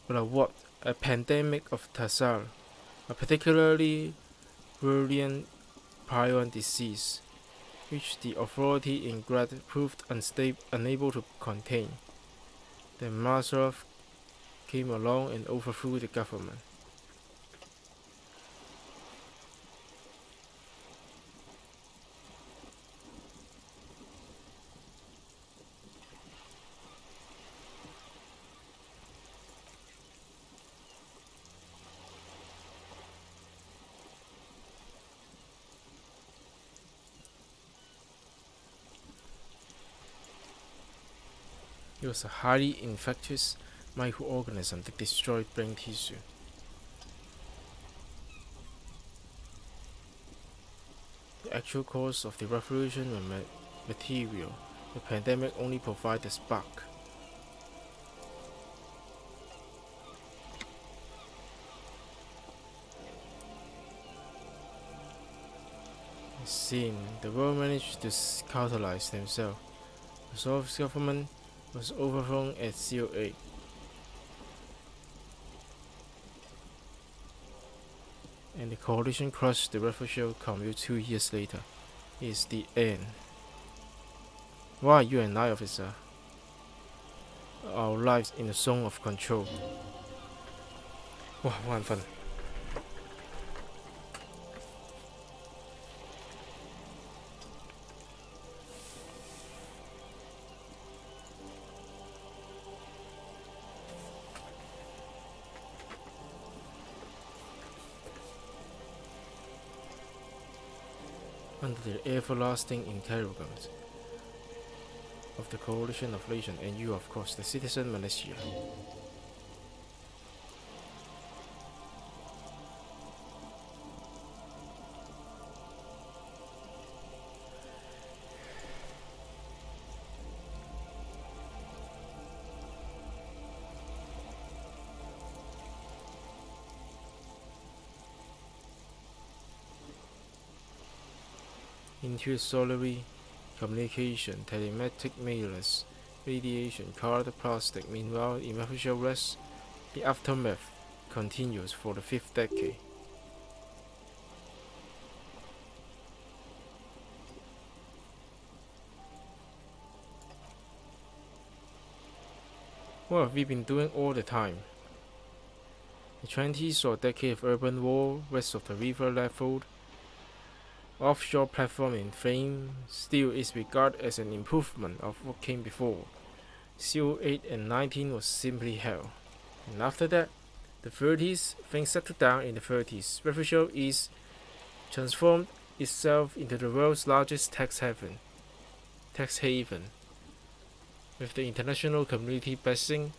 but a what? A pandemic of Tassar, a particularly virulent prion disease, which the authority in Grad proved unable to contain. Then Mazarov came along and overthrew the government. It was a highly infectious microorganism that destroyed brain tissue. The actual cause of the revolution was material. The pandemic only provided a spark. Scene. The world managed to catalyze themselves. The Soviet government was overthrown at CO8. And the coalition crushed the revolutionary commune 2 years later. It is the end. Why are you an eye officer? Our lives in a zone of control. 哇，好眼瞓。Under the everlasting interrogance of the coalition of nations, and you, of course, the citizen Malaysia. Intersolary communication, telematic mailers, radiation, card, plastic. Meanwhile, in official rest, the aftermath continues for the 5th decade. What have we been doing all the time? The 20s saw a decade of urban war, west of the river leveled. Offshore platform in frame still is regarded as an improvement of what came before. CO8 and 19 was simply hell. And after that, the 30s, things settled down in the 30s. Refugio East transformed itself into the world's largest tax haven. With the international community blessing,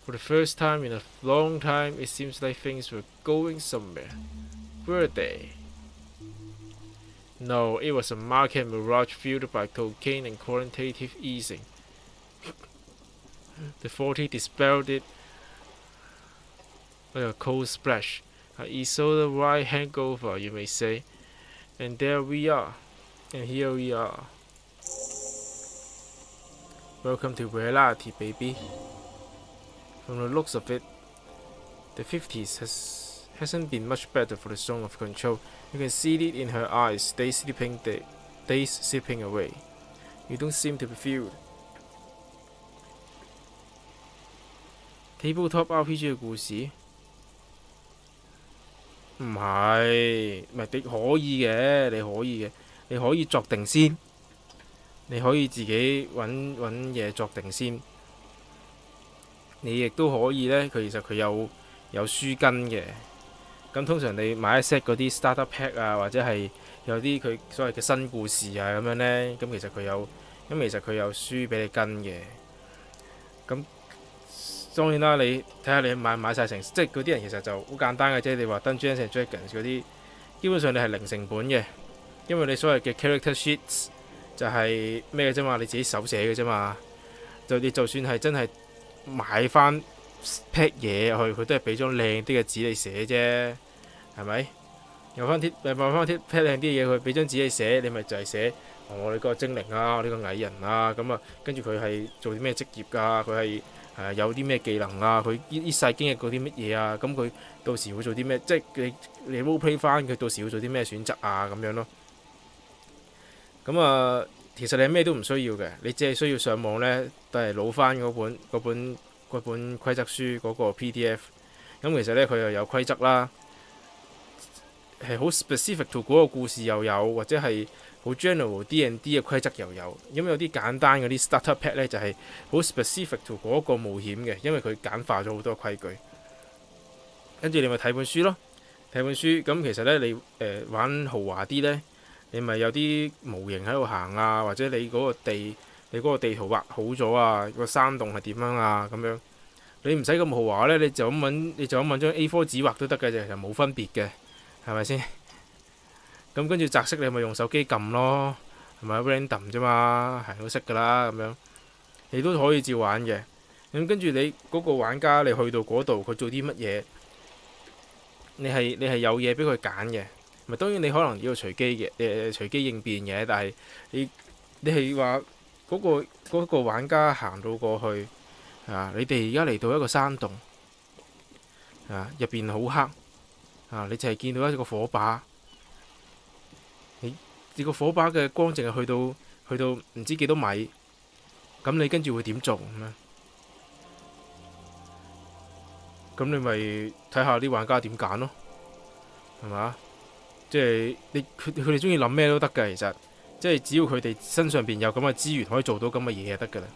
for the first time in a long time, it seems like things were going somewhere. Were they? No, it was a market mirage fueled by cocaine and quantitative easing. The 40 dispelled it like a cold splash, an Isola right hangover, you may say. And there we are, and here we are. Welcome to reality, baby. From the looks of it, the 50s hasn't been much better for the zone of control. You can see it in her eyes, days slipping away. You don't seem to be fueled. Tabletop RPG 嘅故事唔係，唔係你可以嘅，你可以作定先，你可以自己揾嘢作定先。你亦都可以呢，其實佢有書跟嘅。咁通常你買一 set 嗰啲 starter pack 啊，或者係有啲佢所謂嘅新故事啊咁樣呢，咁其實佢有書俾你跟嘅。咁當然啦，你睇下你買晒成，即係嗰啲人其實就好簡單嘅啫。你話 Dungeons and Dragons 嗰啲，基本上你係零成本嘅，因為你所謂嘅 character sheets 就係咩嘅啫嘛，你自己手寫嘅啫嘛。你就算係真係買翻 pack 嘢去，佢都係俾張靚啲嘅紙你寫啫，係咪？買翻啲 pack 靚啲嘢佢，俾張紙你寫，你咪就係寫我哋個精靈啊，我呢個蟻人啊，咁啊，跟住佢係做啲咩職業㗎？佢係有啲咩技能啊？佢呢世經歷過啲乜嘢啊？咁佢到時會做啲咩？即係你 roleplay 翻佢到時會做啲咩選擇啊？咁樣咯。咁啊，其實你咩都唔需要嘅，你只係需要上網呢，都係攞翻嗰本規則書嗰個 PDF。咁其實呢，佢又有規則啦，係好 specific to 嗰個故事又有，或者係好 general D&D 嘅規則又有。咁有啲簡單嗰啲 starter pack 呢，就係好 specific to 嗰個冒險嘅，因為佢簡化咗好多規矩。跟住你咪睇本書咯，睇本書。咁其實呢，你玩豪華啲呢，你咪有啲模型喺度行啊，或者你嗰個地你嗰個地圖畫好咗啊，個山洞係點樣啊咁樣。你唔使咁豪華咧，你就咁揾張 A4 紙畫都得嘅啫，其實冇分別嘅，係咪先？咁跟住擲色你咪用手機撳咯，係咪 random 啫嘛，係都識㗎啦咁樣，你都可以照玩嘅。咁跟住你嗰個玩家，你去到嗰度佢做啲乜嘢？你係有嘢俾佢揀嘅，咪當然你可能要隨機嘅，隨機應變嘅，但係你係話嗰個玩家行到過去啊，你哋而家嚟到一個山洞啊，入邊好黑啊，你就係見到一個火把，你個火把嘅光淨係去到唔知幾多米，咁你跟住會點做咁樣？咁你咪睇下啲玩家點揀咯，係嘛？即係佢哋中意諗咩都得㗎，其實即係只要佢哋身上邊有咁嘅資源可以做到咁嘅嘢就得㗎啦。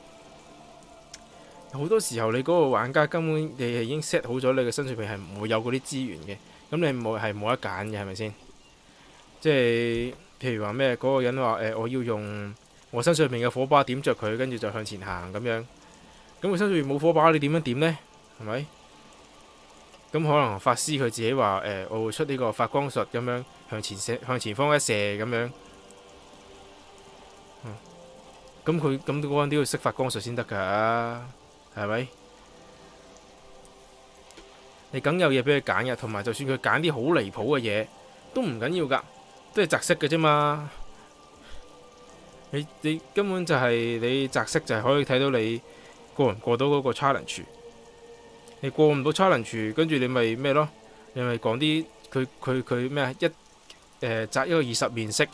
好多時候你嗰個玩家根本你係已經 set 好咗，你嘅身上邊係唔會有嗰啲資源嘅，咁你冇得揀嘅，係咪先？即係譬如話咩嗰個人話我要用我身上邊嘅火把點着佢，跟住就向前行咁樣。咁佢身上邊冇火把，你點樣點呢？係咪？咁可能法師佢自己話我會出呢個發光術咁樣向前方一射咁樣。咁佢咁嗰個人都要識發光術先得㗎，係咪？你梗有嘢俾佢揀嘅，同埋就算佢揀啲好離譜嘅嘢，都唔緊要㗎，都係擲色嘅啫嘛。你根本就係你擲色就係可以睇到你過唔過到嗰個 challenge。你過唔到 challenge，跟住你咪咩咯？你咪講啲佢咩啊？擲一個20面色，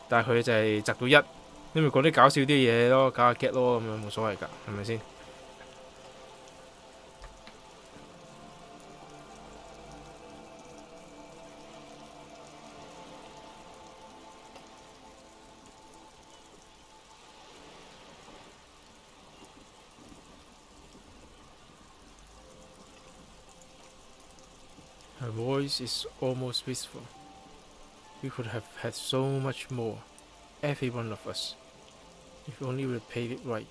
但係佢就係擲到1，你咪講啲搞笑啲嘢咯，搞下 get 咯，咁樣冇所謂㗎，係咪先？Her voice is almost wistful. We could have had so much more, every one of us, if only we paid it right.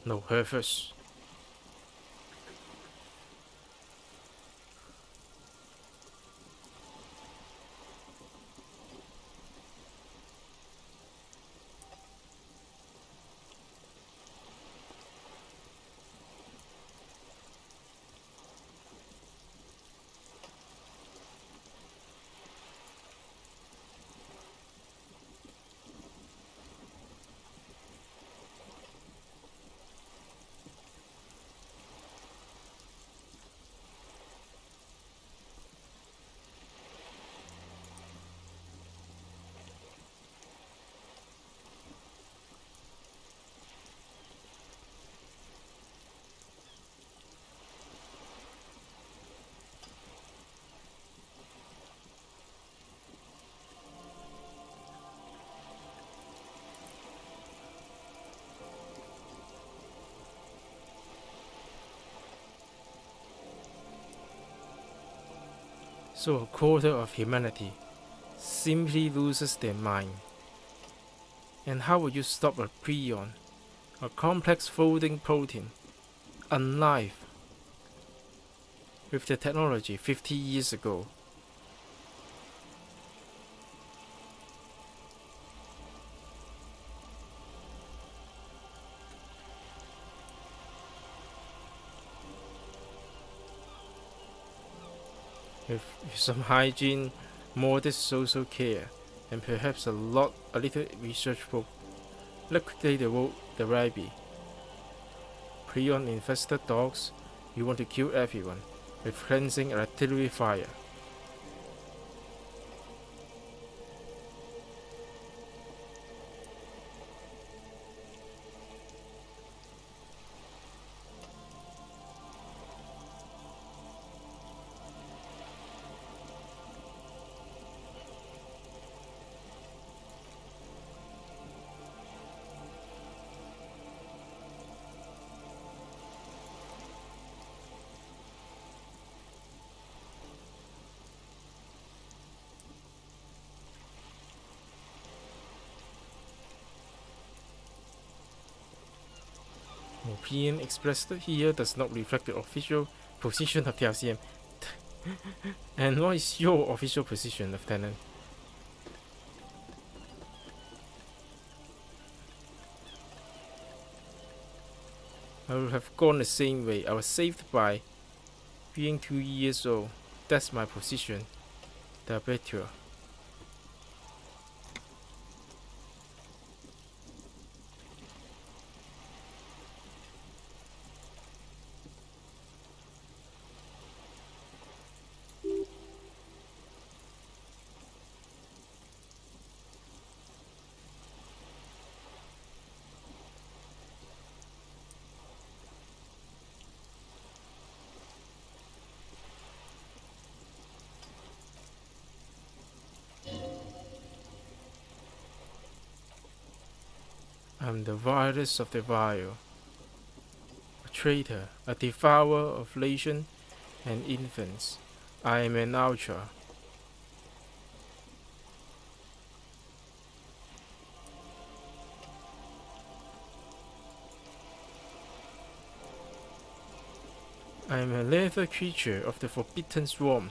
No, her first. So a quarter of humanity simply loses their mind. And how would you stop a prion, a complex folding protein, alive, with the technology 50 years ago? With some hygiene, modest social care, and perhaps a little research will liquidate the rabbi. Prion-infested dogs, you want to kill everyone with cleansing artillery fire. opinion expressed here does not reflect the official position of the LCM. And what is your official position, Lieutenant? I would have gone the same way. I was saved by being 2 years old. That's my position. The better. I'm the vilest of the vile, a traitor, a devourer of nations and infants. I am an ultra. I am a leather creature of the forbidden swarm,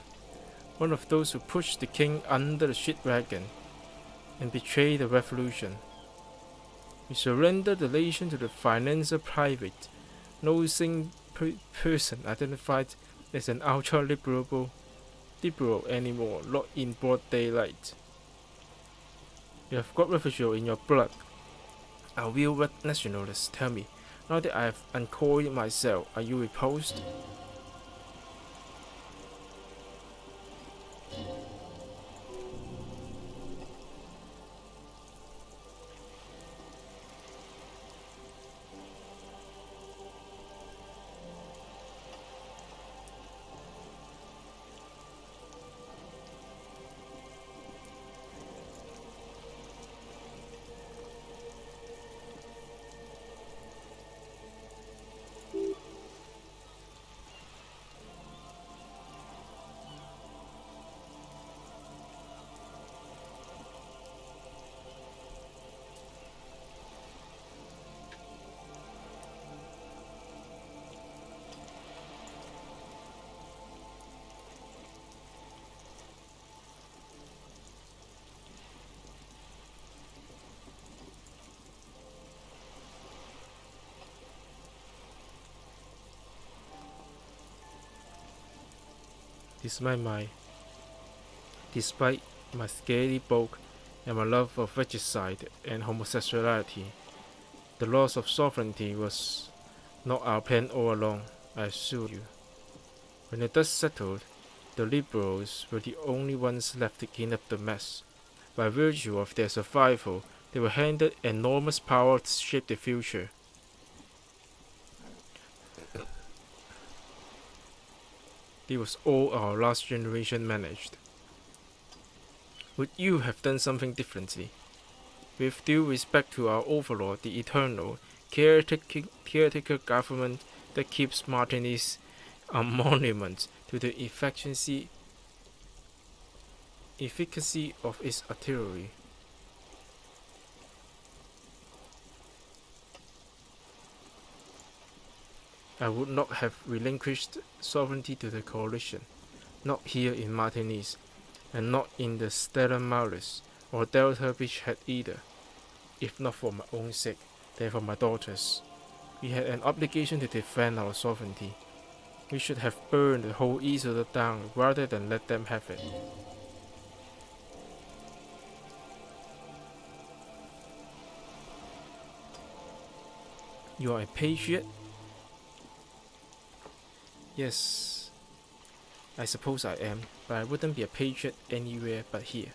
one of those who pushed the king under the shit wagon and betrayed the revolution. We surrendered the nation to the financier private. No single person identified as an ultra-liberal anymore, not in broad daylight. You have got refuge in your blood. A real nationalist. Tell me, now that I have uncoiled myself, are you repulsed? Despite my scaly bulk and my love of regicide and homosexuality, the loss of sovereignty was not our plan all along, I assure you. When the dust settled, the liberals were the only ones left to clean up the mess. By virtue of their survival, they were handed enormous power to shape the future. It was all our last generation managed. Would you have done something differently? With due respect to our overlord, the eternal, caretaker government that keeps Martini's a monument to the efficacy of its artillery. I would not have relinquished sovereignty to the coalition, not here in Martinique, and not in the Stella Maris or Delta Beachhead either, if not for my own sake, then for my daughters. We had an obligation to defend our sovereignty. We should have burned the whole Isola down rather than let them have it. You are a patriot? Yes, I suppose I am, but I wouldn't be a patriot anywhere but here.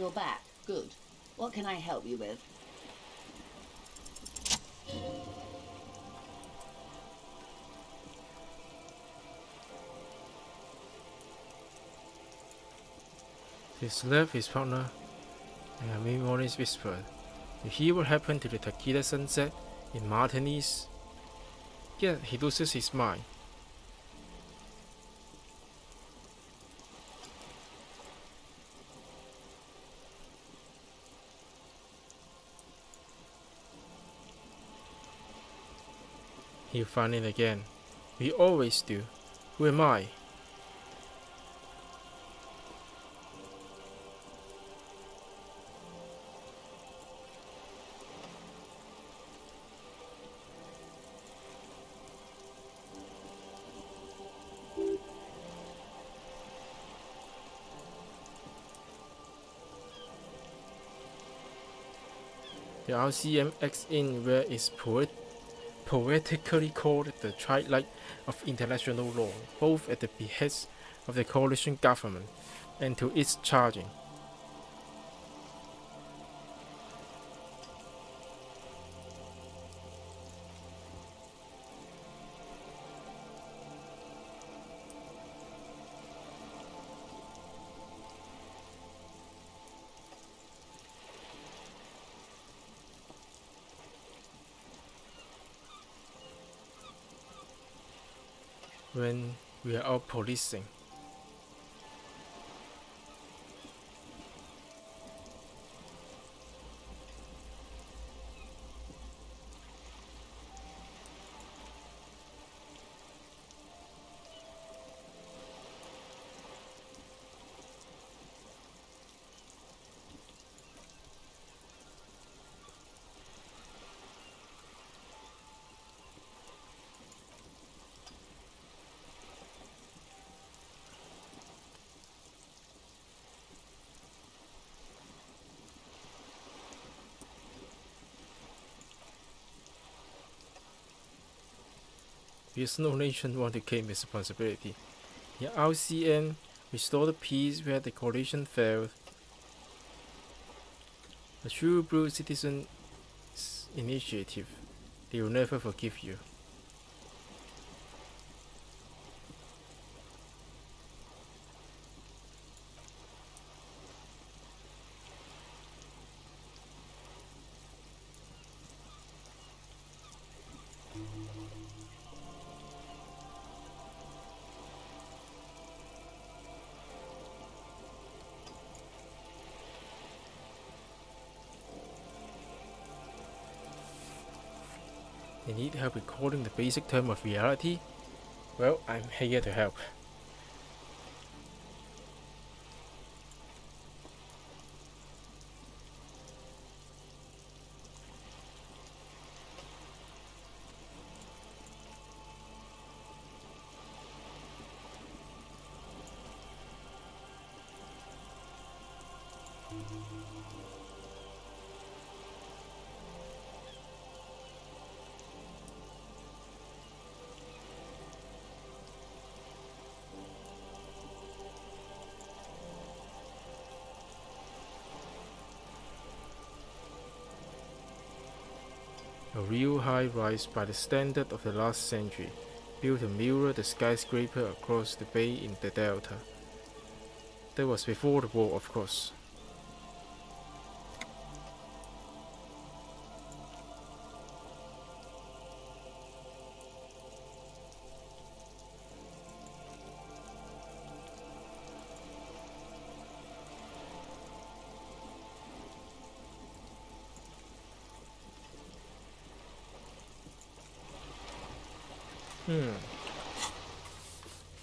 You're back. Good. What can I help you with? His left his partner, and a memories whispered. You hear what happened to the Takeda sunset in Martinis? Yet he loses his mind. He'll find it again. We always do. Who am I? The RCM X in where it's poetically called the twilight of international law, both at the behest of the coalition government and to its charging. When we are out policing. Because no nation want to claim responsibility. The RCN restore the peace where the coalition failed. A true blue citizen initiative. They will never forgive you. They need help recording the basic term of reality? Well, I'm here to help. A real high-rise by the standard of the last century, built to mirror the skyscraper across the bay in the delta. That was before the war, of course.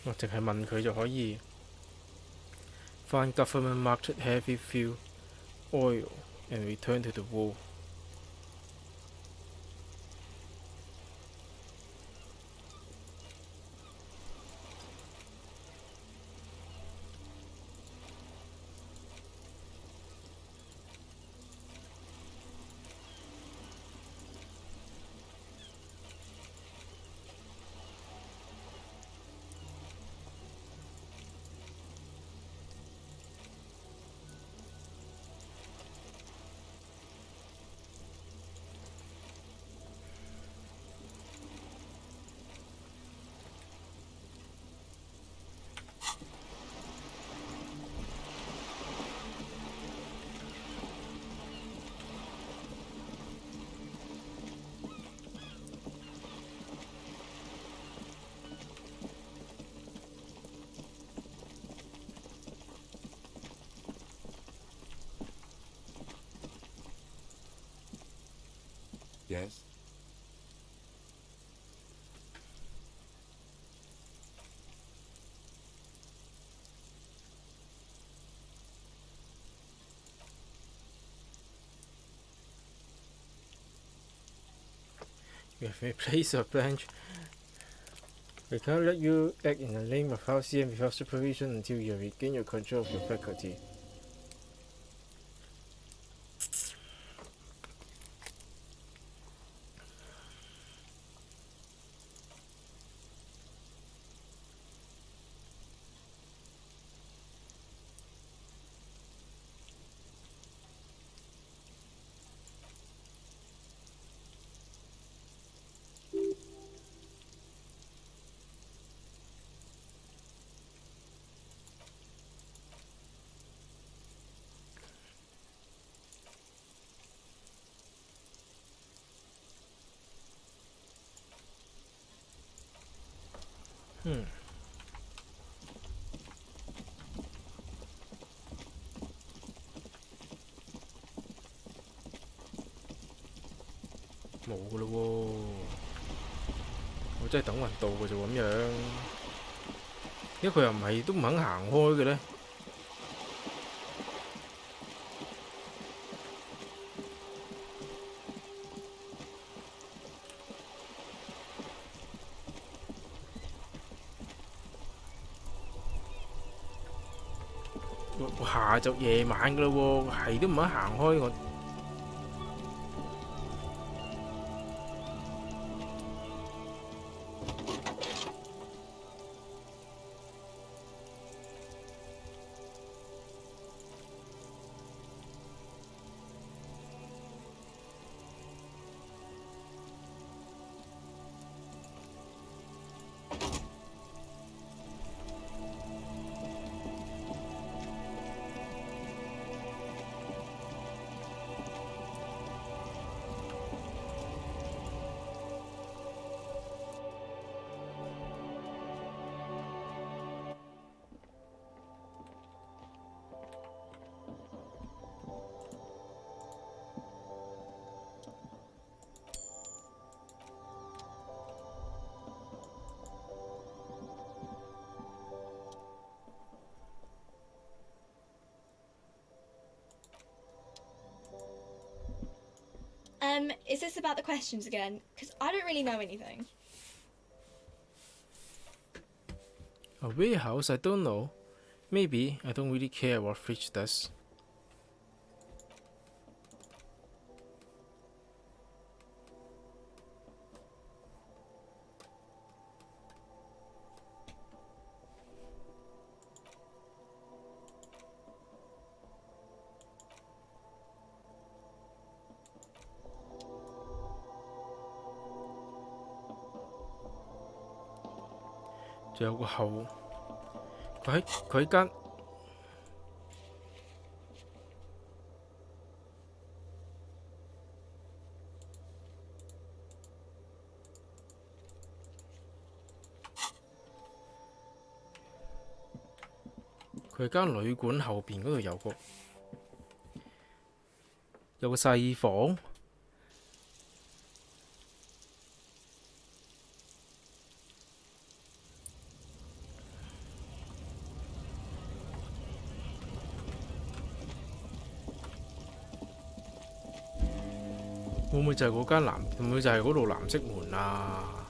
我淨係問佢就可以 Find government marked heavy fuel oil and return to the wall. Yes? You have a place or bench. We can't let you act in the name of LCM without supervision until you regain your control of your faculty. Hmm. 冇㗎咯喎，我真係等運到嘅啫喎咁樣，因為佢又唔係都唔肯行開嘅咧。下晝夜晚㗎咯喎，係都唔肯行開我。Is this about the questions again? Because I don't really know anything. A warehouse? I don't know. Maybe. I don't really care what Fridge does.仲有個後，佢喺間旅館後邊嗰度有個細房。會唔會就係嗰間會唔會就係嗰度藍色門啊？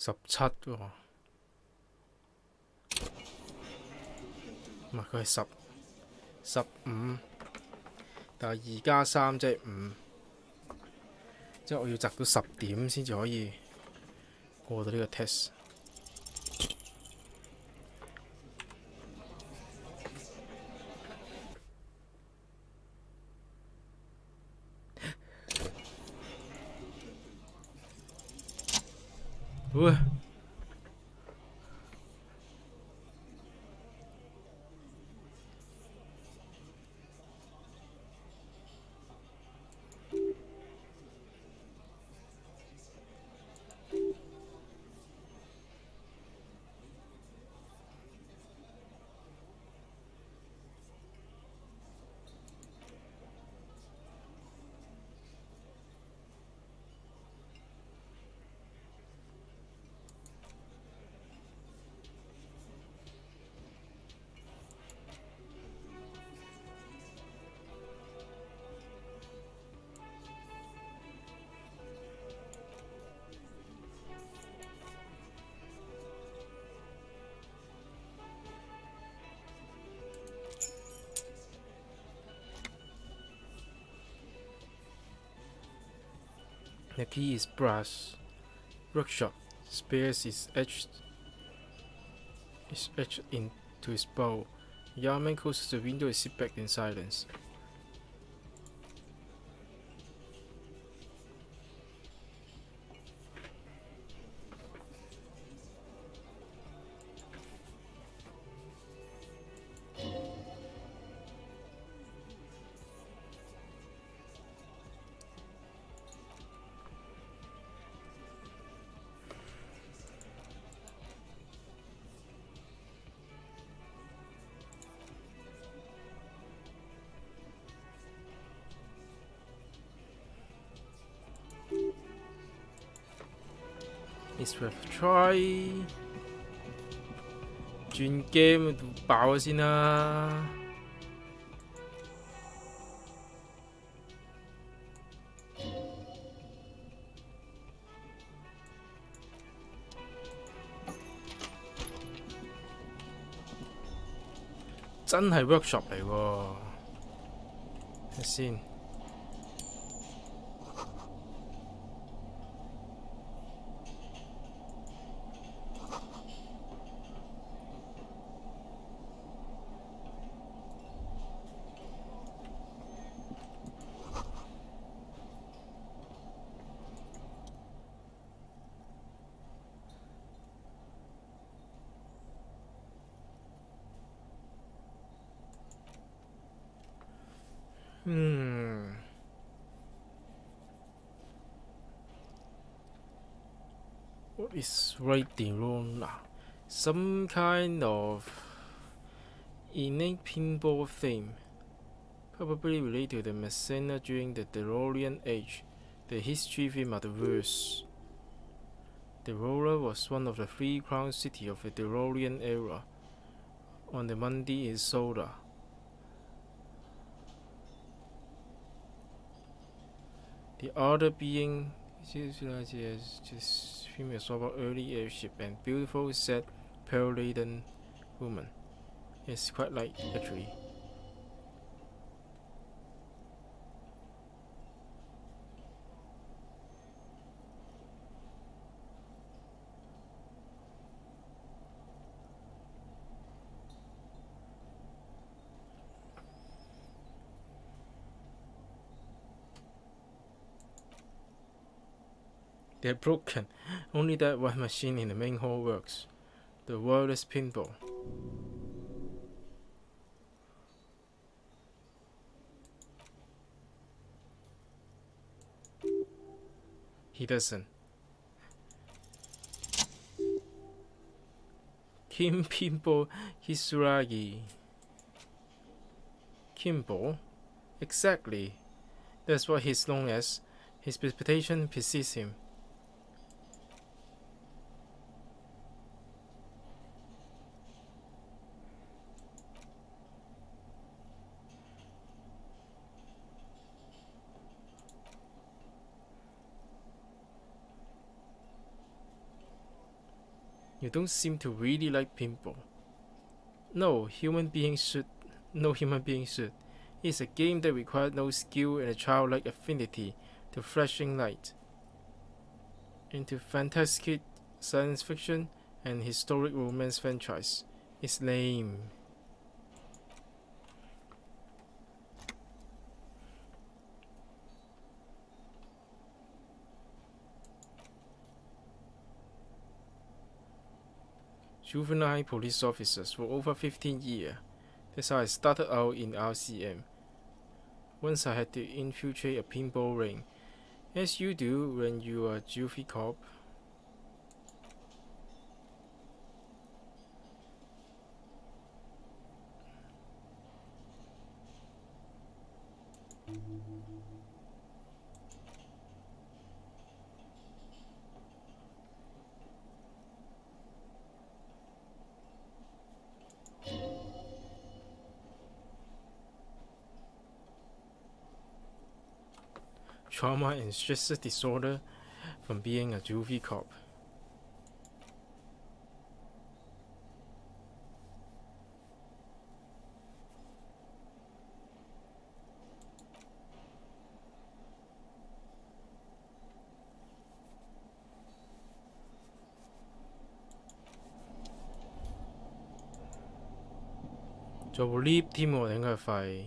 17喎，唔係佢係15，但係2加3即係5，即係我要擲到10點先至可以過到呢個 test。喂！The key is brass. Workshop. Spears is etched into his bow. The young man closes the window and sits back in silence. It's worth a try。轉 game 爆咗先啦！真係 workshop 嚟喎，睇先。What is writing wrong now? Some kind of innate pinball theme, probably related to the Messena during the Delorian Age. The history theme are the worst. Delora was one of the 3 crown cities of the Delorian era. On the Monday is Solar. The other being just famous about early airship and beautiful, sad, pearl-laden woman. It's quite light, actually. They're broken. Only that one machine in the main hall works. The wireless pinball. He doesn't. Kim Pinball Hisuragi. Kimbo? Exactly. That's what he's known as. His reputation precedes him. You don't seem to really like pinball. No human being should. It's a game that requires no skill and a childlike affinity to flashing light. Into fantastic science fiction and historic romance franchise. It's lame. Juvenile police officers for over 15 years. That's how I started out in RCM. Once I had to infiltrate a pinball ring, as you do when you are a juvie cop. Trauma and stress disorder from being a juvie cop.做部 lift 添喎，頂佢肺。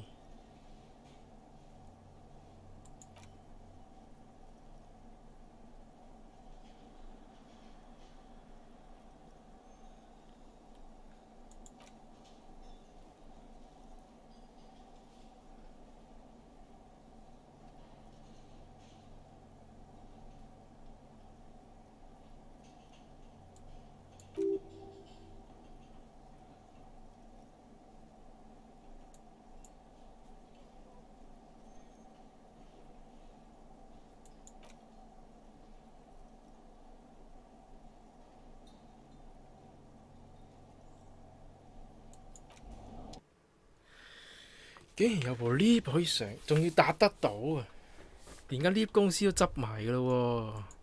竟然有部 lift 可以上，仲要搭得到啊！連間 lift 公司都執埋噶咯喎。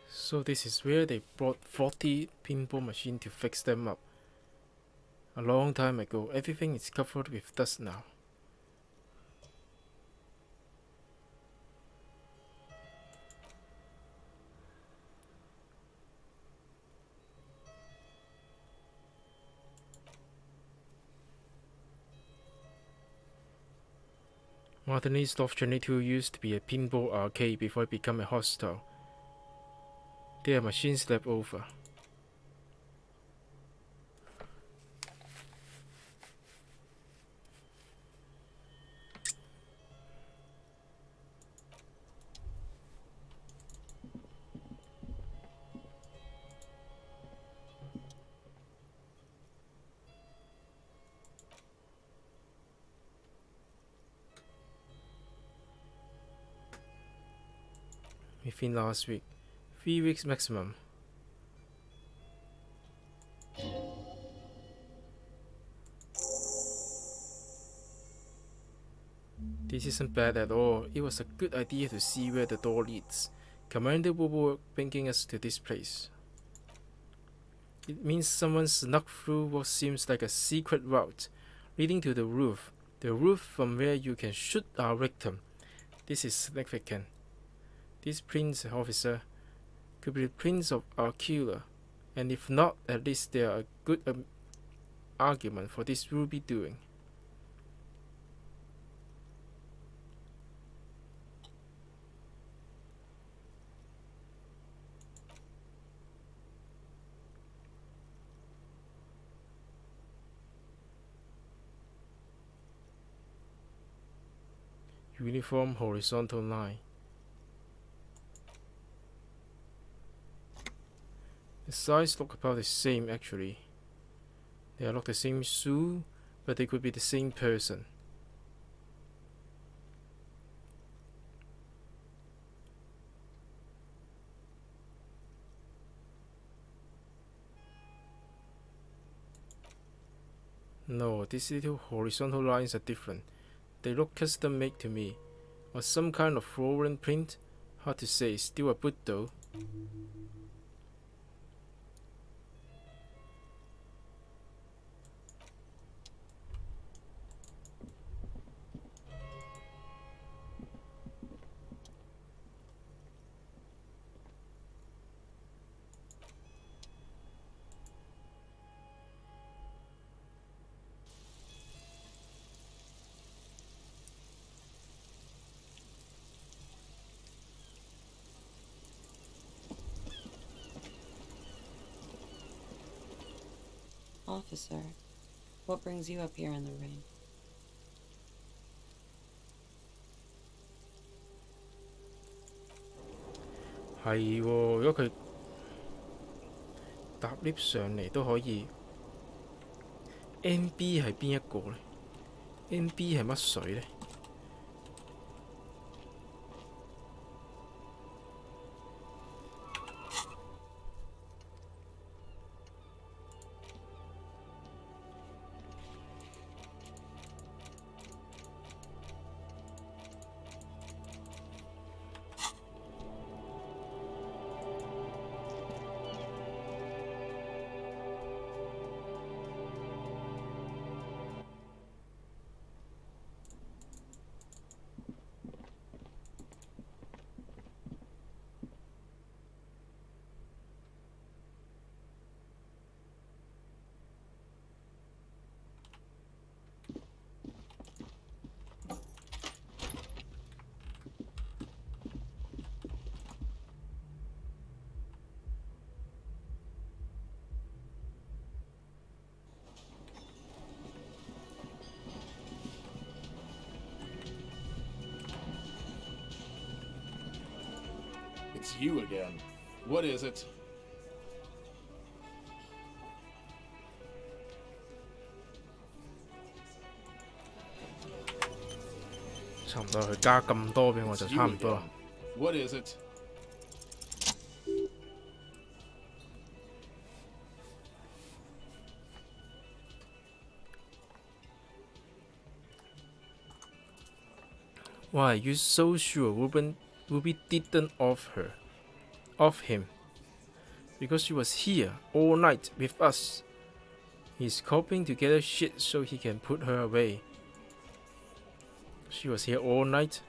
So this is where they brought 40 pinball machines to fix them up. A long time ago, everything is covered with dust now. Martinez Loft 22 used to be a pinball arcade before it became a hostel. There are machines left over. Within last week, 3 weeks maximum. This isn't bad at all. It was a good idea to see where the door leads. Commander will work bringing us to this place. It means someone snuck through what seems like a secret route, leading to the roof from where you can shoot our victim. This is significant. This prince officer could be the prince of our killer, and if not, at least there are a good argument for this Ruby doing. uniform horizontal line. The size look about the same actually. They are not the same shoe, but they could be the same person. No, these little horizontal lines are different. They look custom made to me. Or some kind of floral print. Hard to say, still a boot though. Officer, what brings you up here in the rain?係喎，如果佢搭 lift 上嚟都可以。NB 係邊一個呢？ NB 係乜水呢？It's you again. What is it? 差唔多，佢加咁多俾我就 It's 差 you 唔多啦。 again. What is it? Why are you so sure Ruby didn't off him? Because she was here all night with us. He's copying together shit so he can put her away. She was here all night.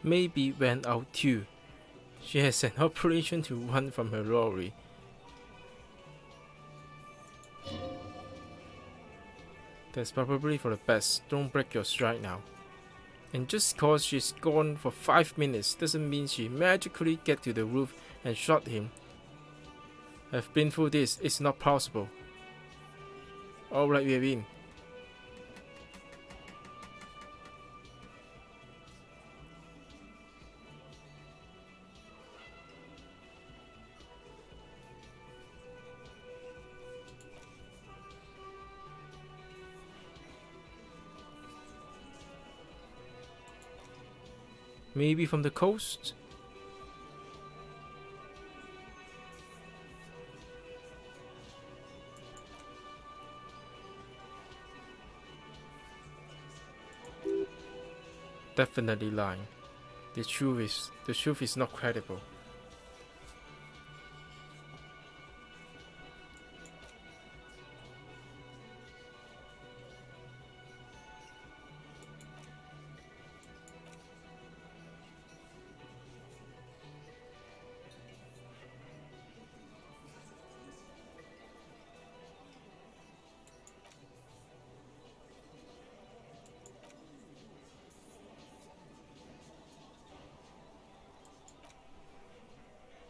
Maybe went out too. She has an operation to run from her lorry. That's probably for the best. Don't break your stride now. And just cause she's gone for 5 minutes doesn't mean she magically get to the roof and shot him. I've been through this. It's not possible. Alright, we're in. Maybe from the coast? Definitely lying. The truth is not credible.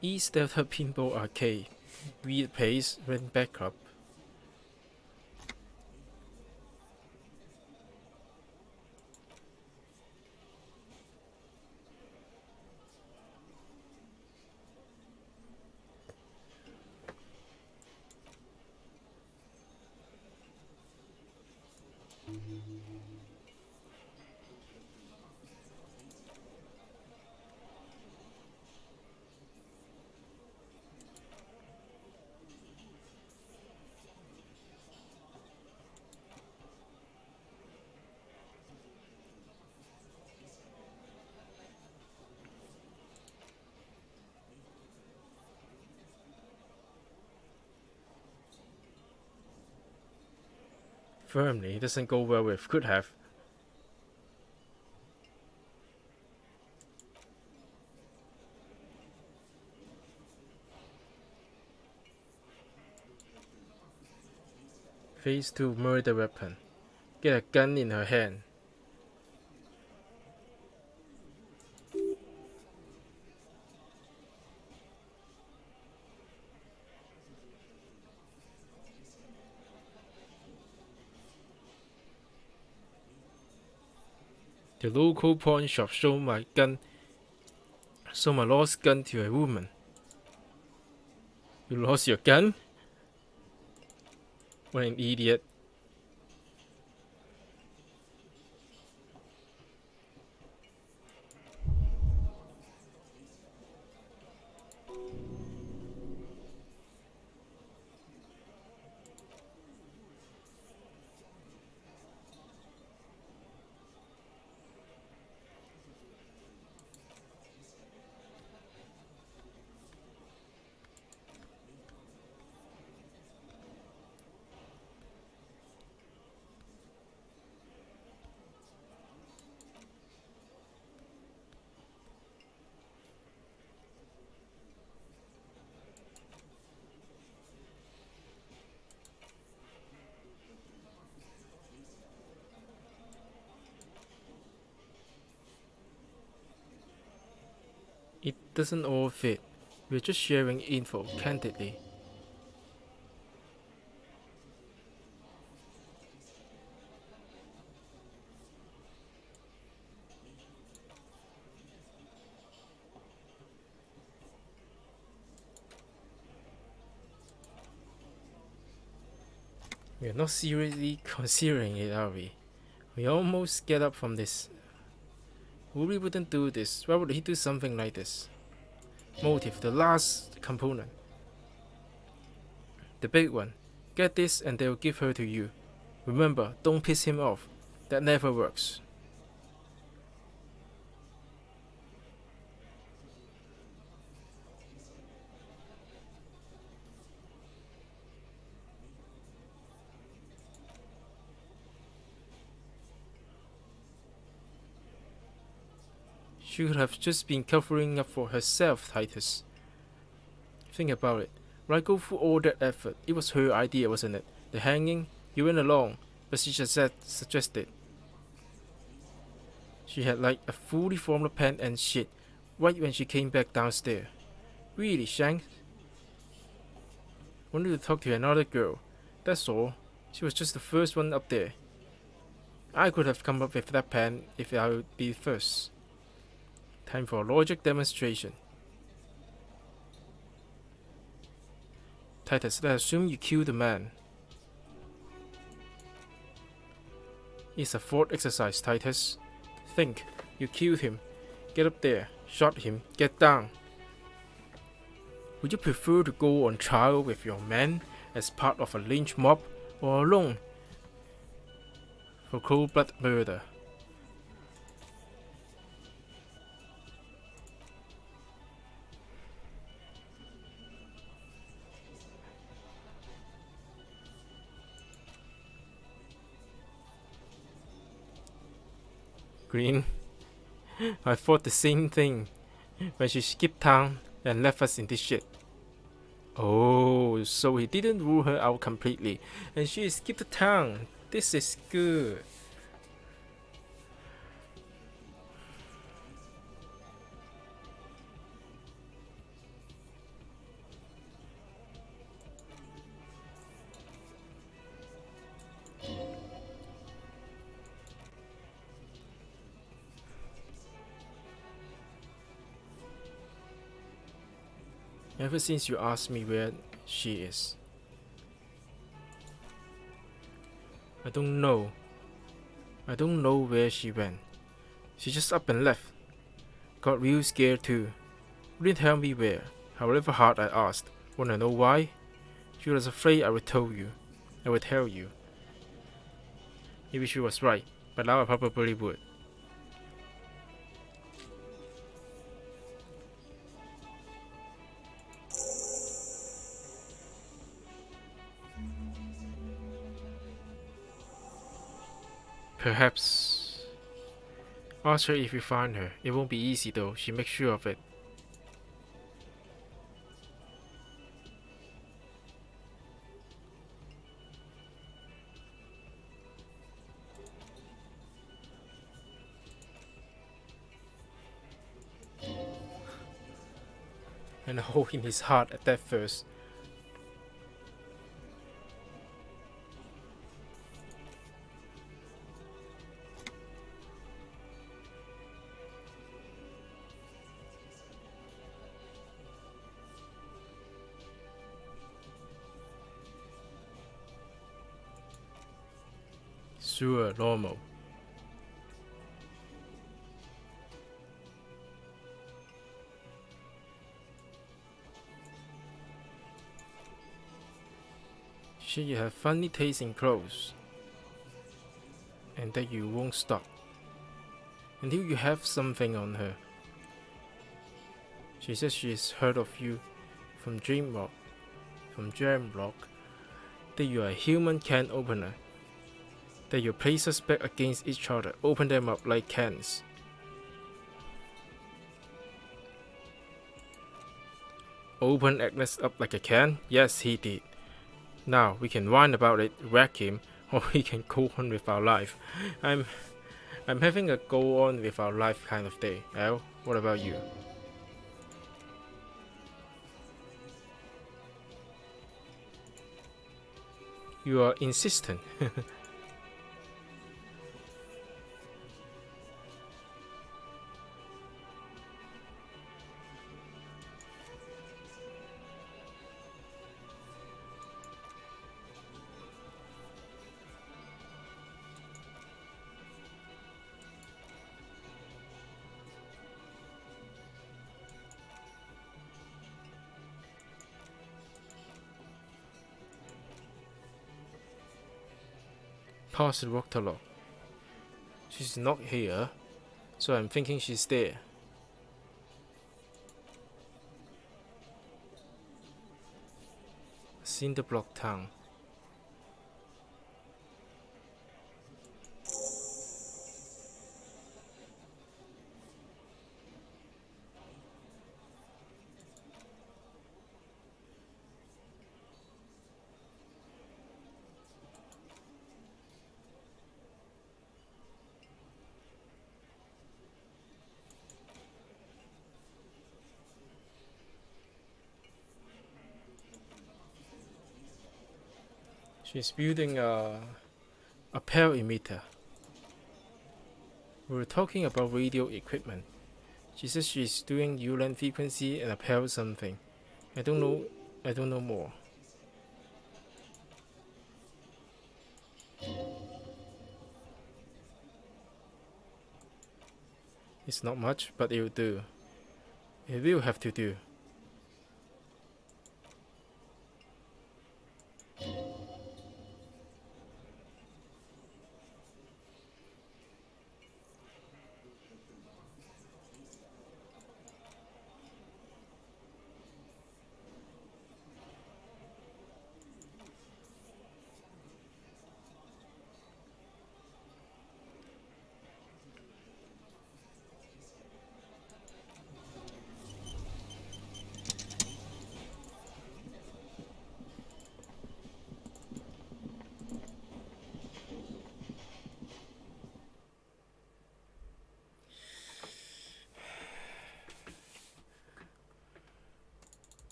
East Delta Pinball Arcade. Weird Pace went bankrupt. Firmly, it doesn't go well with could have. Phase 2 murder weapon. Get a gun in her hand. The local pawn shop sold my lost gun to a woman. You lost your gun? What an idiot. It doesn't all fit. We're just sharing info candidly. We're not seriously considering it, are we? We almost get up from this. Uri wouldn't do this. Why would he do something like this? Motive, the last component. The big one. Get this and they'll give her to you. Remember, don't piss him off. That never works. She could have just been covering up for herself, Titus. Think about it. Why go through all that effort? It was her idea, wasn't it? The hanging, you went along, but she just suggested. She had like a fully formed plan and shit, right when she came back downstairs. Really, Shanks? Wanted to talk to another girl. That's all. She was just the first one up there. I could have come up with that plan if I would be first. Time for a logic demonstration. Titus, let's assume you killed the man. It's a thought exercise, Titus. Think. You killed him. Get up there. Shot him. Get down. Would you prefer to go on trial with your man as part of a lynch mob or alone for cold-blooded murder? Green, I thought the same thing when she skipped town and left us in this shit. Oh, so he didn't rule her out completely and she skipped town. This is good. Ever since you asked me where she is. I don't know. I don't know where she went. She just up and left. Got real scared too. Wouldn't tell me where, however hard I asked. Wanna know why? She was afraid I would tell you. I would tell you. Maybe she was right, but now I probably would. Perhaps. Ask her if you find her. It won't be easy though. She makes sure of it. And a hole in his heart at that first. Sure, normal. You have funny taste in clothes, and that you won't stop until you have something on her. She says she's heard of you from Jamrock, that you are a human can opener, that you place us back against each other, open them up like cans. Open Agnes up like a can? Yes, he did. Now we can whine about it, wreck him, or we can go on with our life. I'm having a go on with our life kind of day. Al, what about you? You are insistent. Past the rock log. She's not here, so I'm thinking she's there. Cinder block town. She's building a PAL emitter. We were talking about radio equipment. She says she's doing ULAN frequency and a PAL something. I don't know more. It's not much, but it'll do. It will have to do.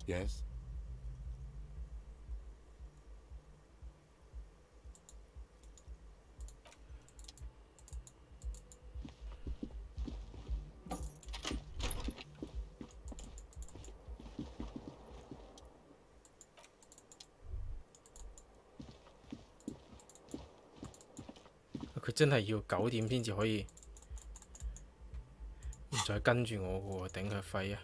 Yes? 佢真係要9點先至可以唔再跟住我嘅喎，頂佢肺啊！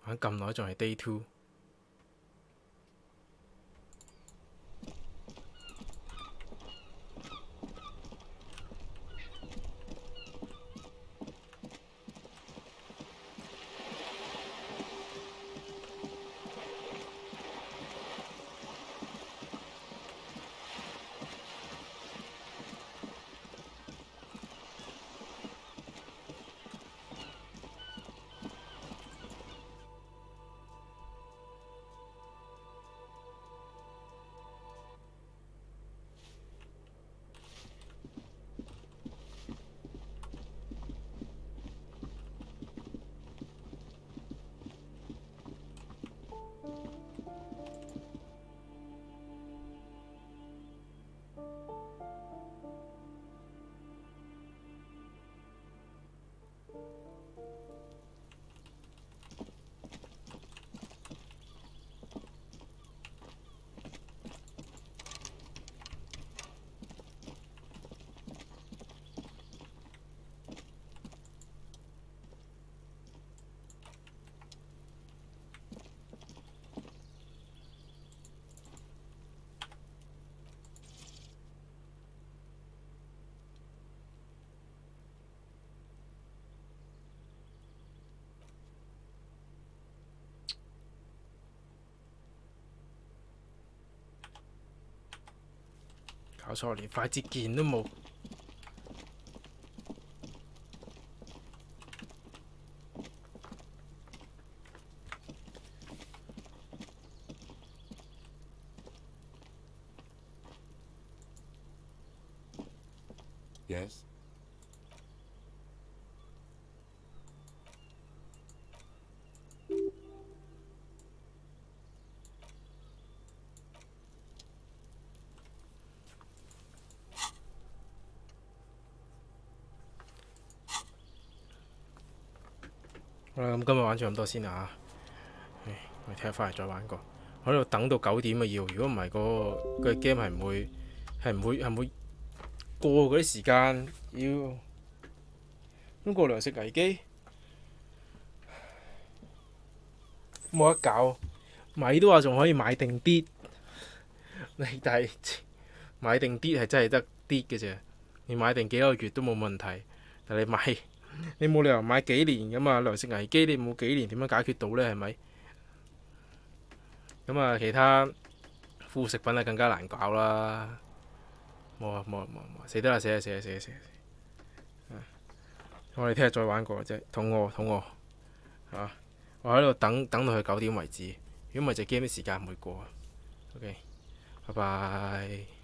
玩咁耐仲係 Day 2。搞錯，連快捷鍵都冇。Yes.好啦，咁今日玩咗咁多先啦嚇。我哋聽日翻嚟再玩過。我喺度等到9點啊要，如果唔係個 game 係唔會過嗰啲時間要。咁過糧食危機冇得搞，米都話仲可以買定啲，但係買定啲係真係得啲嘅啫。你買定幾個月都冇問題，但你買你冇理由買幾年㗎嘛？糧食危機你冇幾年點樣解決到呢？係咪？咁啊，其他副食品啊更加難搞啦。冇，死得啦！死！我哋聽日再玩過啫，肚餓嚇！我喺度等到佢9點為止。如果唔係，隻 game 啲時間唔會過。OK，拜拜。